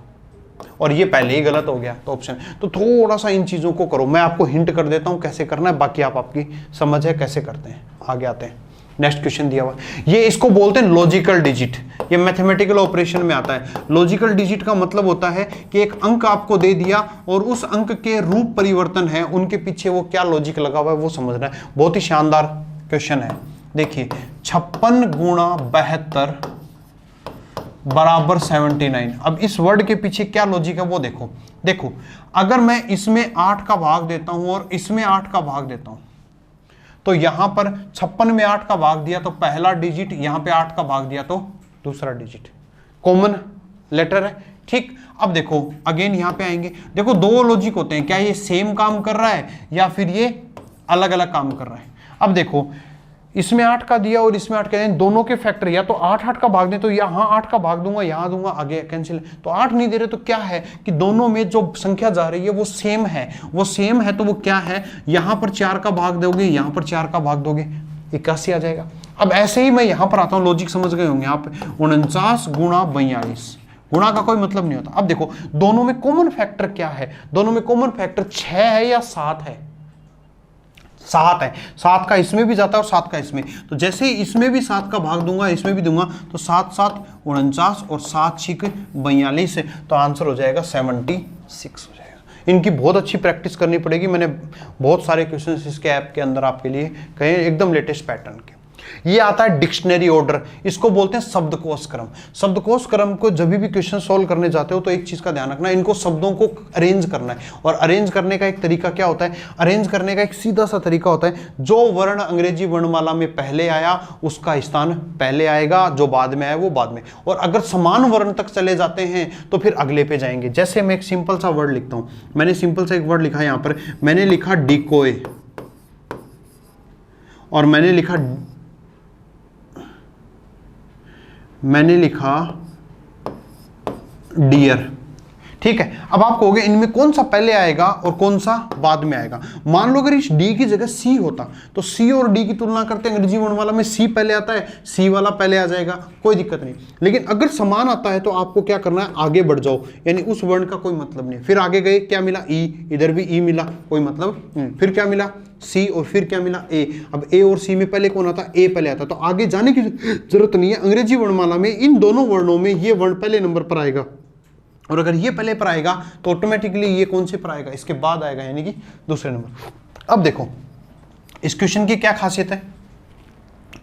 और ये पहले ही गलत हो गया। तो ऑप्शन, तो थोड़ा सा इन चीजों को करो, मैं आपको हिंट कर देता हूं कैसे करना है, बाकी आप आपकी समझ है कैसे करते हैं। आगे आते हैं, नेक्स्ट क्वेश्चन दिया हुआ, ये इसको बोलते हैं लॉजिकल डिजिट, ये मैथमेटिकल ऑपरेशन में आता है। लॉजिकल डिजिट का मतलब होता है कि एक अंक आपको दे दिया और उस अंक के रूप परिवर्तन है, उनके पीछे वो क्या लॉजिक लगा हुआ है वो समझना है। बहुत ही शानदार क्वेश्चन है। देखिए 56 गुणा 72 बराबर 79। अब इस वर्ड के पीछे क्या लॉजिक है वो देखो। देखो अगर मैं इसमें 8 का भाग देता हूं और इसमें 8 का भाग देता हूं, तो यहां पर 56 में 8 का भाग दिया तो पहला डिजिट, यहां पे 8 का भाग दिया तो दूसरा डिजिट, कॉमन लेटर है। ठीक, अब देखो अगेन यहां पे आएंगे, देखो दो लॉजिक होते हैं, क्या ये सेम काम कर रहा है या फिर ये अलग अलग काम कर रहा है। अब देखो इसमें 8 का दिया और इसमें 8 का दिया, दोनों के फैक्टर, या तो 8 का भाग दें तो यहाँ 8 का भाग दूंगा, यहाँ दूंगा, आगे कैंसिल। तो 8 नहीं दे रहे तो क्या है कि दोनों में जो संख्या जा रही है वो सेम है, वो सेम है तो वो क्या है, यहाँ पर 4 का भाग दोगे, यहाँ पर 4 का भाग दोगे, 81 आ जाएगा। अब ऐसे ही मैं यहाँ पर आता हूँ, लॉजिक समझ गए होंगे आप, 49 गुणा 42, गुणा का कोई मतलब नहीं होता। अब देखो दोनों में कॉमन फैक्टर क्या है, दोनों में कॉमन फैक्टर 6 है या 7 है, 7 है, 7 का इसमें भी जाता है और 7 का इसमें, तो जैसे ही इसमें भी 7 का भाग दूंगा इसमें भी दूंगा, तो 7 7 49 और 7 6 42, तो आंसर हो जाएगा 76 हो जाएगा। इनकी बहुत अच्छी प्रैक्टिस करनी पड़ेगी, मैंने बहुत सारे क्वेश्चंस इसके ऐप के अंदर आपके लिए कहे, एकदम लेटेस्ट पैटर्न के। ये आता है डिक्शनरी ऑर्डर, इसको बोलते हैं शब्दकोश क्रम। शब्दकोश क्रम को जब भी क्वेश्चन सॉल्व करने जाते हो तो एक चीज का ध्यान रखना, इनको शब्दों को अरेंज करना है। और अरेंज करने का एक तरीका क्या होता है, अरेंज करने का एक सीधा सा तरीका होता है, जो वर्ण अंग्रेजी वर्णमाला में पहले आया उसका स्थान पहले आएगा, जो बाद में आया वो बाद में। और अगर समान वर्ण तक चले जाते हैं तो फिर अगले पे जाएंगे। जैसे मैं एक सिंपल सा वर्ड लिखता हूं, मैंने सिंपल सा एक वर्ड लिखा है यहां पर, मैंने लिखा डिकोय और मैंने लिखा डियर। ठीक है, अब आप कहोगे इनमें कौन सा पहले आएगा और कौन सा बाद में आएगा। मान लो अगर इस डी की जगह सी होता तो सी और डी की तुलना करते हैं, अंग्रेजी वर्णमाला में सी पहले आता है, सी वाला पहले आ जाएगा, कोई दिक्कत नहीं। लेकिन अगर समान आता है तो आपको क्या करना है, आगे बढ़ जाओ, यानी उस वर्ण का कोई मतलब नहीं। फिर आगे गए, क्या मिला, ई, इधर भी ई मिला, कोई मतलब नहीं। फिर क्या मिला, सी, और फिर क्या मिला, ए। अब ए और सी में पहले कौन आता, ए पहले आता, तो आगे जाने की जरूरत नहीं है। अंग्रेजी वर्णमाला में इन दोनों वर्णों में ये वर्ण पहले नंबर पर आएगा, और अगर ये पहले पर आएगा तो ऑटोमेटिकली ये कौन से पर आएगा, इसके बाद आएगा, यानी कि दूसरे नंबर। अब देखो इस क्वेश्चन की क्या खासियत है,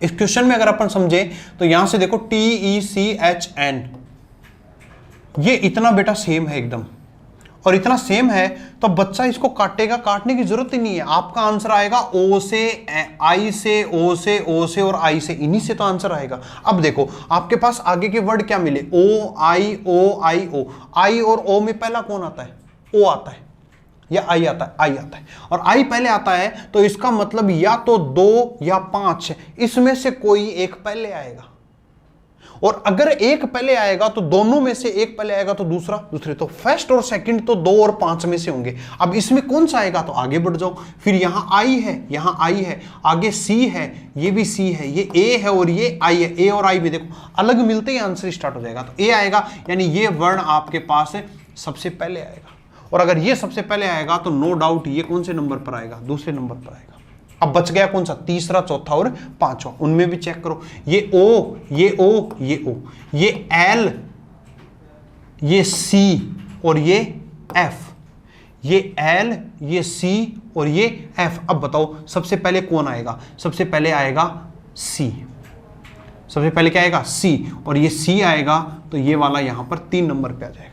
इस क्वेश्चन में अगर अपन समझे तो यहां से देखो TECHN, ये इतना बेटा सेम है एकदम, और इतना सेम है तो बच्चा इसको काटेगा, काटने की जरूरत ही नहीं है। आपका आंसर आएगा ओ से, आई से, ओ से, ओ से और आई से, इन्हीं से तो आंसर आएगा। अब देखो आपके पास आगे के वर्ड क्या मिले, ओ आई ओ आई ओ। आई और ओ में पहला कौन आता है, ओ आता है या आई आता है, आई आता है। और आई पहले आता है तो इसका मतलब या तो 2 या 5, इसमें से कोई एक पहले आएगा। और अगर एक पहले आएगा तो दोनों में से एक पहले आएगा तो दूसरा दूसरे, तो फर्स्ट और सेकंड तो 2 और 5 में से होंगे। अब इसमें कौन सा आएगा, तो आगे बढ़ जाओ। फिर यहां आई है, यहां आई है, आगे सी है, ये भी सी है, ये ए है और ये आई है। ए और आई भी देखो अलग मिलते ही आंसर स्टार्ट हो जाएगा, तो ए आएगा, यानी ये वर्ण आपके पास सबसे पहले आएगा। और अगर ये सबसे पहले आएगा तो नो डाउट ये कौन से नंबर पर आएगा, दूसरे नंबर पर आएगा। अब बच गया कौन सा, तीसरा, चौथा और पांचवा, उनमें भी चेक करो। ये ओ, ये ओ, ये ओ, ये एल, ये सी और ये एफ, ये एल, ये सी और ये एफ। अब बताओ सबसे पहले कौन आएगा, सबसे पहले आएगा सी, सबसे पहले क्या आएगा, सी, और ये सी आएगा तो ये वाला यहां पर 3 नंबर पे आ जाएगा।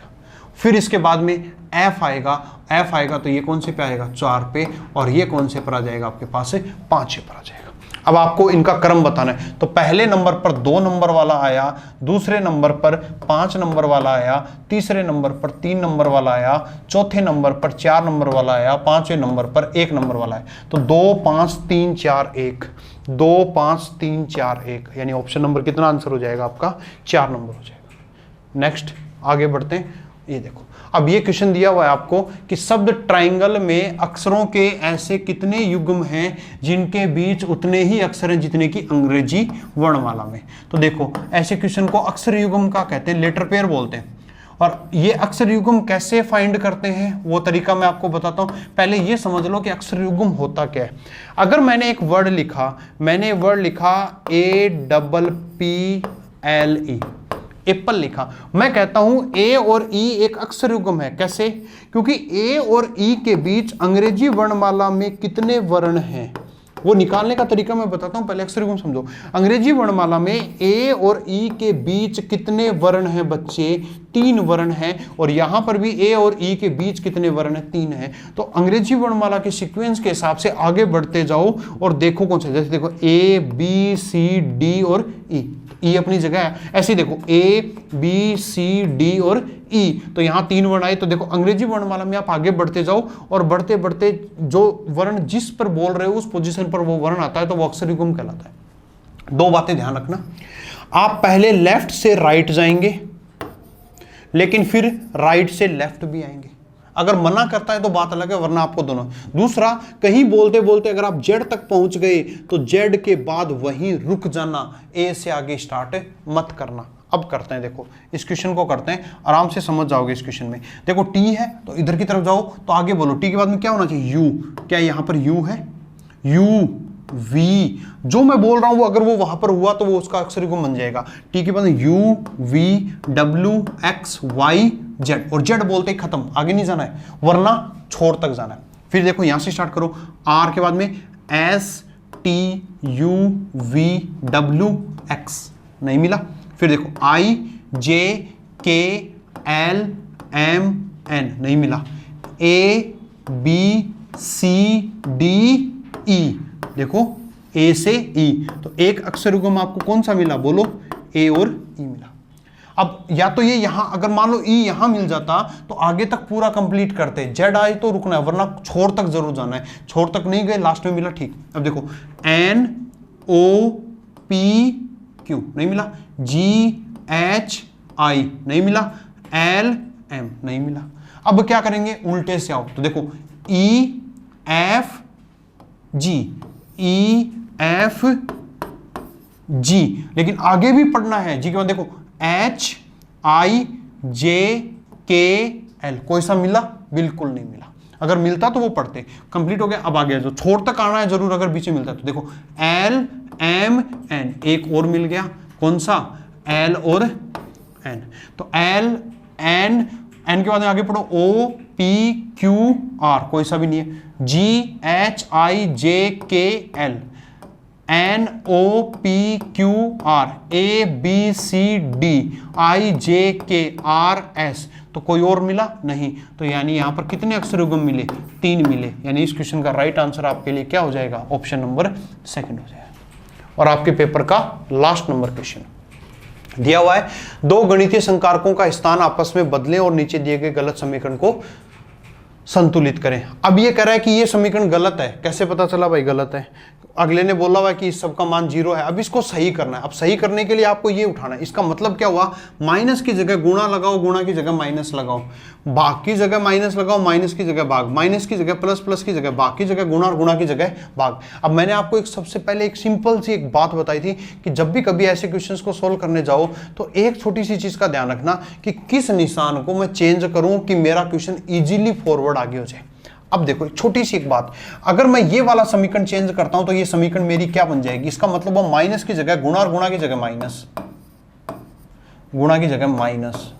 फिर इसके बाद में एफ आएगा, एफ आएगा तो ये कौन से पे आएगा, 4 पे, और ये कौन से पर आ जाएगा आपके पास 5 पर आ जाएगा। अब आपको इनका क्रम बताना है, तो पहले नंबर पर 2 नंबर वाला आया, दूसरे नंबर पर 5 नंबर वाला आया, तीसरे नंबर पर 3 नंबर वाला आया, चौथे नंबर पर 4 नंबर वाला आया, 5वें नंबर पर 1 नंबर वाला है। तो 2 5 3 4 1, 2 5 3 4 1, यानी ऑप्शन नंबर कितना आंसर हो जाएगा आपका, 4 नंबर हो जाएगा। नेक्स्ट आगे बढ़ते हैं। ये देखो अब ये क्वेश्चन दिया हुआ है आपको कि शब्द ट्रायंगल में अक्षरों के ऐसे कितने युग्म हैं जिनके बीच उतने ही अक्षर हैं जितने की अंग्रेजी वर्णमाला में। तो देखो ऐसे क्वेश्चन को अक्षर युग्म का कहते हैं, लेटर पेयर बोलते हैं। और ये अक्षर युग्म कैसे फाइंड करते हैं वो तरीका मैं आपको बताता हूं। पहले ये समझ लो कि अक्षर युग्म होता क्या है। अगर मैंने एक वर्ड लिखा, मैंने वर्ड लिखा APPLE, एप्पल लिखा, मैं कहता हूं ए और ई एक अक्षर युग्म है। कैसे? क्योंकि ए और ई के बीच अंग्रेजी वर्णमाला में कितने वर्ण हैं वो निकालने का तरीका मैं बताता हूं, पहले अक्षर युग्म समझो। अंग्रेजी वर्णमाला में ए और ई के बीच कितने वर्ण हैं बच्चे? 3 वर्ण हैं। और यहां पर भी ए और ई के बीच कितने वर्ण हैं? 3 हैं। तो अंग्रेजी वर्णमाला के सीक्वेंस के हिसाब से आगे बढ़ते जाओ और देखो कौन सा, जैसे देखो ए बी सी डी और ई, ई अपनी जगह है। ऐसे ही देखो ए बी सी डी और ई, तो यहां 3 वर्ण आए। तो देखो अंग्रेजी वर्णमाला में आप आगे बढ़ते जाओ और बढ़ते बढ़ते जो वर्ण जिस पर बोल रहे हो उस पोजीशन पर वो वर्ण आता है तो वो अक्षर युग्म कहलाता है। 2 बातें ध्यान रखना, आप पहले लेफ्ट से राइट जाएंगे लेकिन फिर राइट से लेफ्ट भी आएंगे। अगर मना करता है तो बात अलग है, वरना आपको दोनों। दूसरा, कहीं बोलते बोलते अगर आप जेड तक पहुंच गए तो जेड के बाद वहीं रुक जाना, ए से आगे स्टार्ट मत करना। अब करते हैं, देखो इस क्वेश्चन को करते हैं, आराम से समझ जाओगे इस क्वेश्चन में। देखो टी है तो इधर की तरफ जाओ तो आगे बोलो, टी के बाद में क्या होना चाहिए? यू। क्या यहां पर यू है? यू वी, जो मैं बोल रहा हूं वो अगर वो वहां पर हुआ तो वो उसका अक्षर युग्म बन जाएगा। टी के बाद U V W X Y Z, और जेड बोलते ही खत्म, आगे नहीं जाना है वरना छोर तक जाना है। फिर देखो यहां से स्टार्ट करो, आर के बाद में एस TUVWX नहीं मिला। फिर देखो IJKLMN नहीं मिला। ABCDE देखो A से E, तो एक अक्षर युग्म आपको कौन सा मिला बोलो? A और E मिला। अब या तो ये यहां अगर मान लो E यहां मिल जाता तो आगे तक पूरा कंप्लीट करते, जेड आई तो रुकना है वरना छोर तक जरूर जाना है, छोर तक नहीं गए लास्ट में मिला ठीक। अब देखो NOPQ नहीं मिला, GHI नहीं मिला, LM नहीं मिला। अब क्या करेंगे उल्टे से आओ तो देखो EFG, लेकिन आगे भी पढ़ना है। जी के बाद देखो HIJKL कोई सा मिला? बिल्कुल नहीं मिला। अगर मिलता तो वो पढ़ते, कंप्लीट हो गया। अब आगे जो छोर तक आना है जरूर, अगर बीच में मिलता है तो देखो LMN एक और मिल गया, कौन सा? L और N, तो LN N के बाद आगे पढ़ो OPQR कोई सा भी नहीं है, GHIJKL NOPQR ABCDIJKRS, तो कोई और मिला नहीं। तो यानी यहां पर कितने अक्षर युग्म मिले? 3 मिले। यानी इस क्वेश्चन का राइट आंसर आपके लिए क्या हो जाएगा? ऑप्शन नंबर 2 हो जाएगा। और आपके पेपर का लास्ट नंबर क्वेश्चन दिया हुआ है, दो गणितीय संकारकों का स्थान आपस में बदलें और नीचे दिए गए गलत समीकरण को संतुलित करें। अब ये कह रहा है कि ये समीकरण गलत है। कैसे पता चला भाई गलत है? अगले ने बोला हुआ कि इस सब का मान 0 है। अब इसको सही करना है। अब सही करने के लिए आपको ये उठाना है। इसका मतलब क्या हुआ? माइनस की जगह गुणा लगाओ, गुणा की जगह माइनस लगाओ, भाग की जगह माइनस लगाओ, माइनस की जगह भाग, माइनस की जगह प्लस, प्लस की जगह भाग की जगह गुणा और गुणा की जगह भाग। अब मैंने आपको एक सबसे पहले एक सिंपल सी एक बात बताई थी कि जब भी कभी ऐसे क्वेश्चंस को सोल्व करने जाओ तो एक छोटी सी चीज का ध्यान रखना कि किस निशान को मैं चेंज करूं कि मेरा क्वेश्चन इजीली फॉरवर्ड आगे हो जाए। अब देखो एक छोटी सी एक बात, अगर मैं ये वाला समीकरण चेंज करता हूं तो ये समीकरण मेरी क्या बन जाएगी? इसका मतलब वो माइनस की जगह गुणा और गुणा की जगह माइनस, गुणा की जगह माइनस।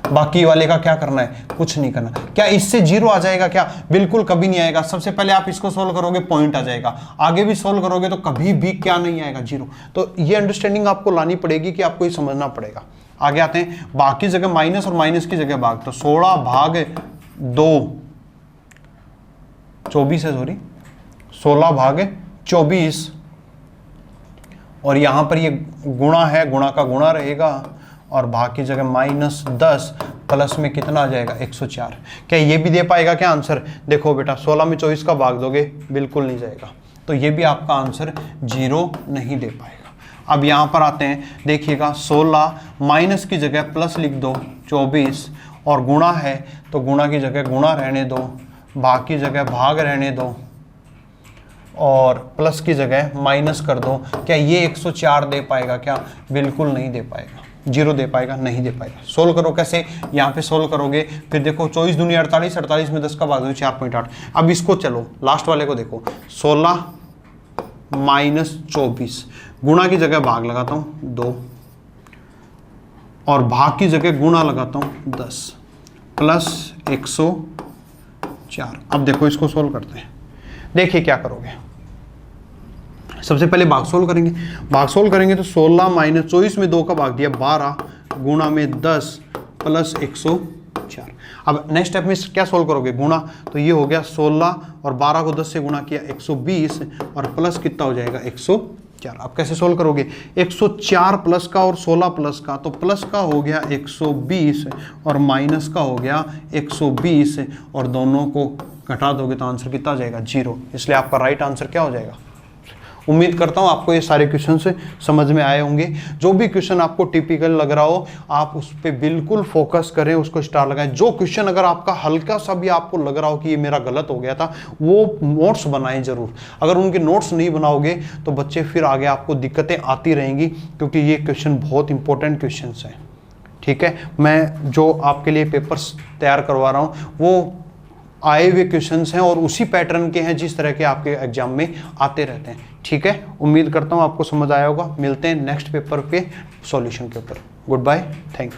बाकी वाले का क्या करना है? कुछ नहीं करना। क्या इससे 0 आ जाएगा क्या? बिल्कुल कभी नहीं आएगा। सबसे पहले आप इसको सोल्व करोगे पॉइंट आ जाएगा, आगे भी सोल्व करोगे तो कभी भी क्या नहीं आएगा? 0। तो ये अंडरस्टैंडिंग आपको लानी पड़ेगी कि आपको ये समझना पड़ेगा। आगे आते हैं, बाकी जगह माइनस और माइनस की जगह भाग, तो 16 भाग 2 24 है, सॉरी 16 भाग 24, और यहां पर ये गुणा है, गुणा का गुणा रहेगा, और भाग की जगह -10 प्लस में कितना आ जाएगा? 104। क्या ये भी दे पाएगा क्या आंसर? देखो बेटा 16 में 24 का भाग दोगे, बिल्कुल नहीं जाएगा। तो ये भी आपका आंसर 0 नहीं दे पाएगा। अब यहाँ पर आते हैं, देखिएगा 16 माइनस की जगह प्लस लिख दो 24, और गुणा है तो गुणा की जगह गुणा रहने दो, भाग की जगह भाग रहने दो, और प्लस की जगह माइनस कर दो। क्या ये 104 दे पाएगा क्या? बिल्कुल नहीं दे पाएगा। 0 दे पाएगा? नहीं दे पाएगा। सोल्व करो कैसे? यहाँ पे सोल्व करोगे, फिर देखो 24 दूनी 48, 48 में 10 का भाग दो 4.8। अब इसको चलो लास्ट वाले को देखो, 16 माइनस 24, गुणा की जगह भाग लगाता हूँ 2, और भाग की जगह गुणा लगाता हूँ 10, प्लस 104। अब देखो इसको सोल्व करते हैं। देखिए क्या करोगे, सबसे पहले भाग सोल्व करेंगे। भाग सोल्व करेंगे तो 16 माइनस 24 में 2 का भाग दिया 12, गुणा में 10 प्लस 104। अब नेक्स्ट स्टेप में क्या सोल्व करोगे? गुणा, तो ये हो गया 16 और 12 को 10 से गुणा किया 120, और प्लस कितना हो जाएगा? 104। अब कैसे सोल्व करोगे? 104 प्लस का और 16 प्लस का, तो प्लस का हो गया 120 और माइनस का हो गया 120, और दोनों को घटा दोगे तो आंसर कितना आ जाएगा? 0। इसलिए आपका राइट आंसर क्या हो जाएगा? उम्मीद करता हूं आपको ये सारे क्वेश्चन से समझ में आए होंगे। जो भी क्वेश्चन आपको टिपिकल लग रहा हो आप उस पर बिल्कुल फोकस करें, उसको स्टार लगाएं। जो क्वेश्चन अगर आपका हल्का सा भी आपको लग रहा हो कि ये मेरा गलत हो गया था, वो नोट्स बनाएं जरूर। अगर उनके नोट्स नहीं बनाओगे तो बच्चे फिर आगे आपको दिक्कतें आती रहेंगी, क्योंकि ये क्वेश्चन बहुत इंपॉर्टेंट क्वेश्चन हैं। ठीक है, मैं जो आपके लिए पेपर्स तैयार करवा रहा हूँ वो आए हुए क्वेश्चंस हैं और उसी पैटर्न के हैं जिस तरह के आपके एग्जाम में आते रहते हैं। ठीक है, उम्मीद करता हूँ आपको समझ आया होगा। मिलते हैं नेक्स्ट पेपर के सॉल्यूशन के ऊपर। Goodbye, thank you.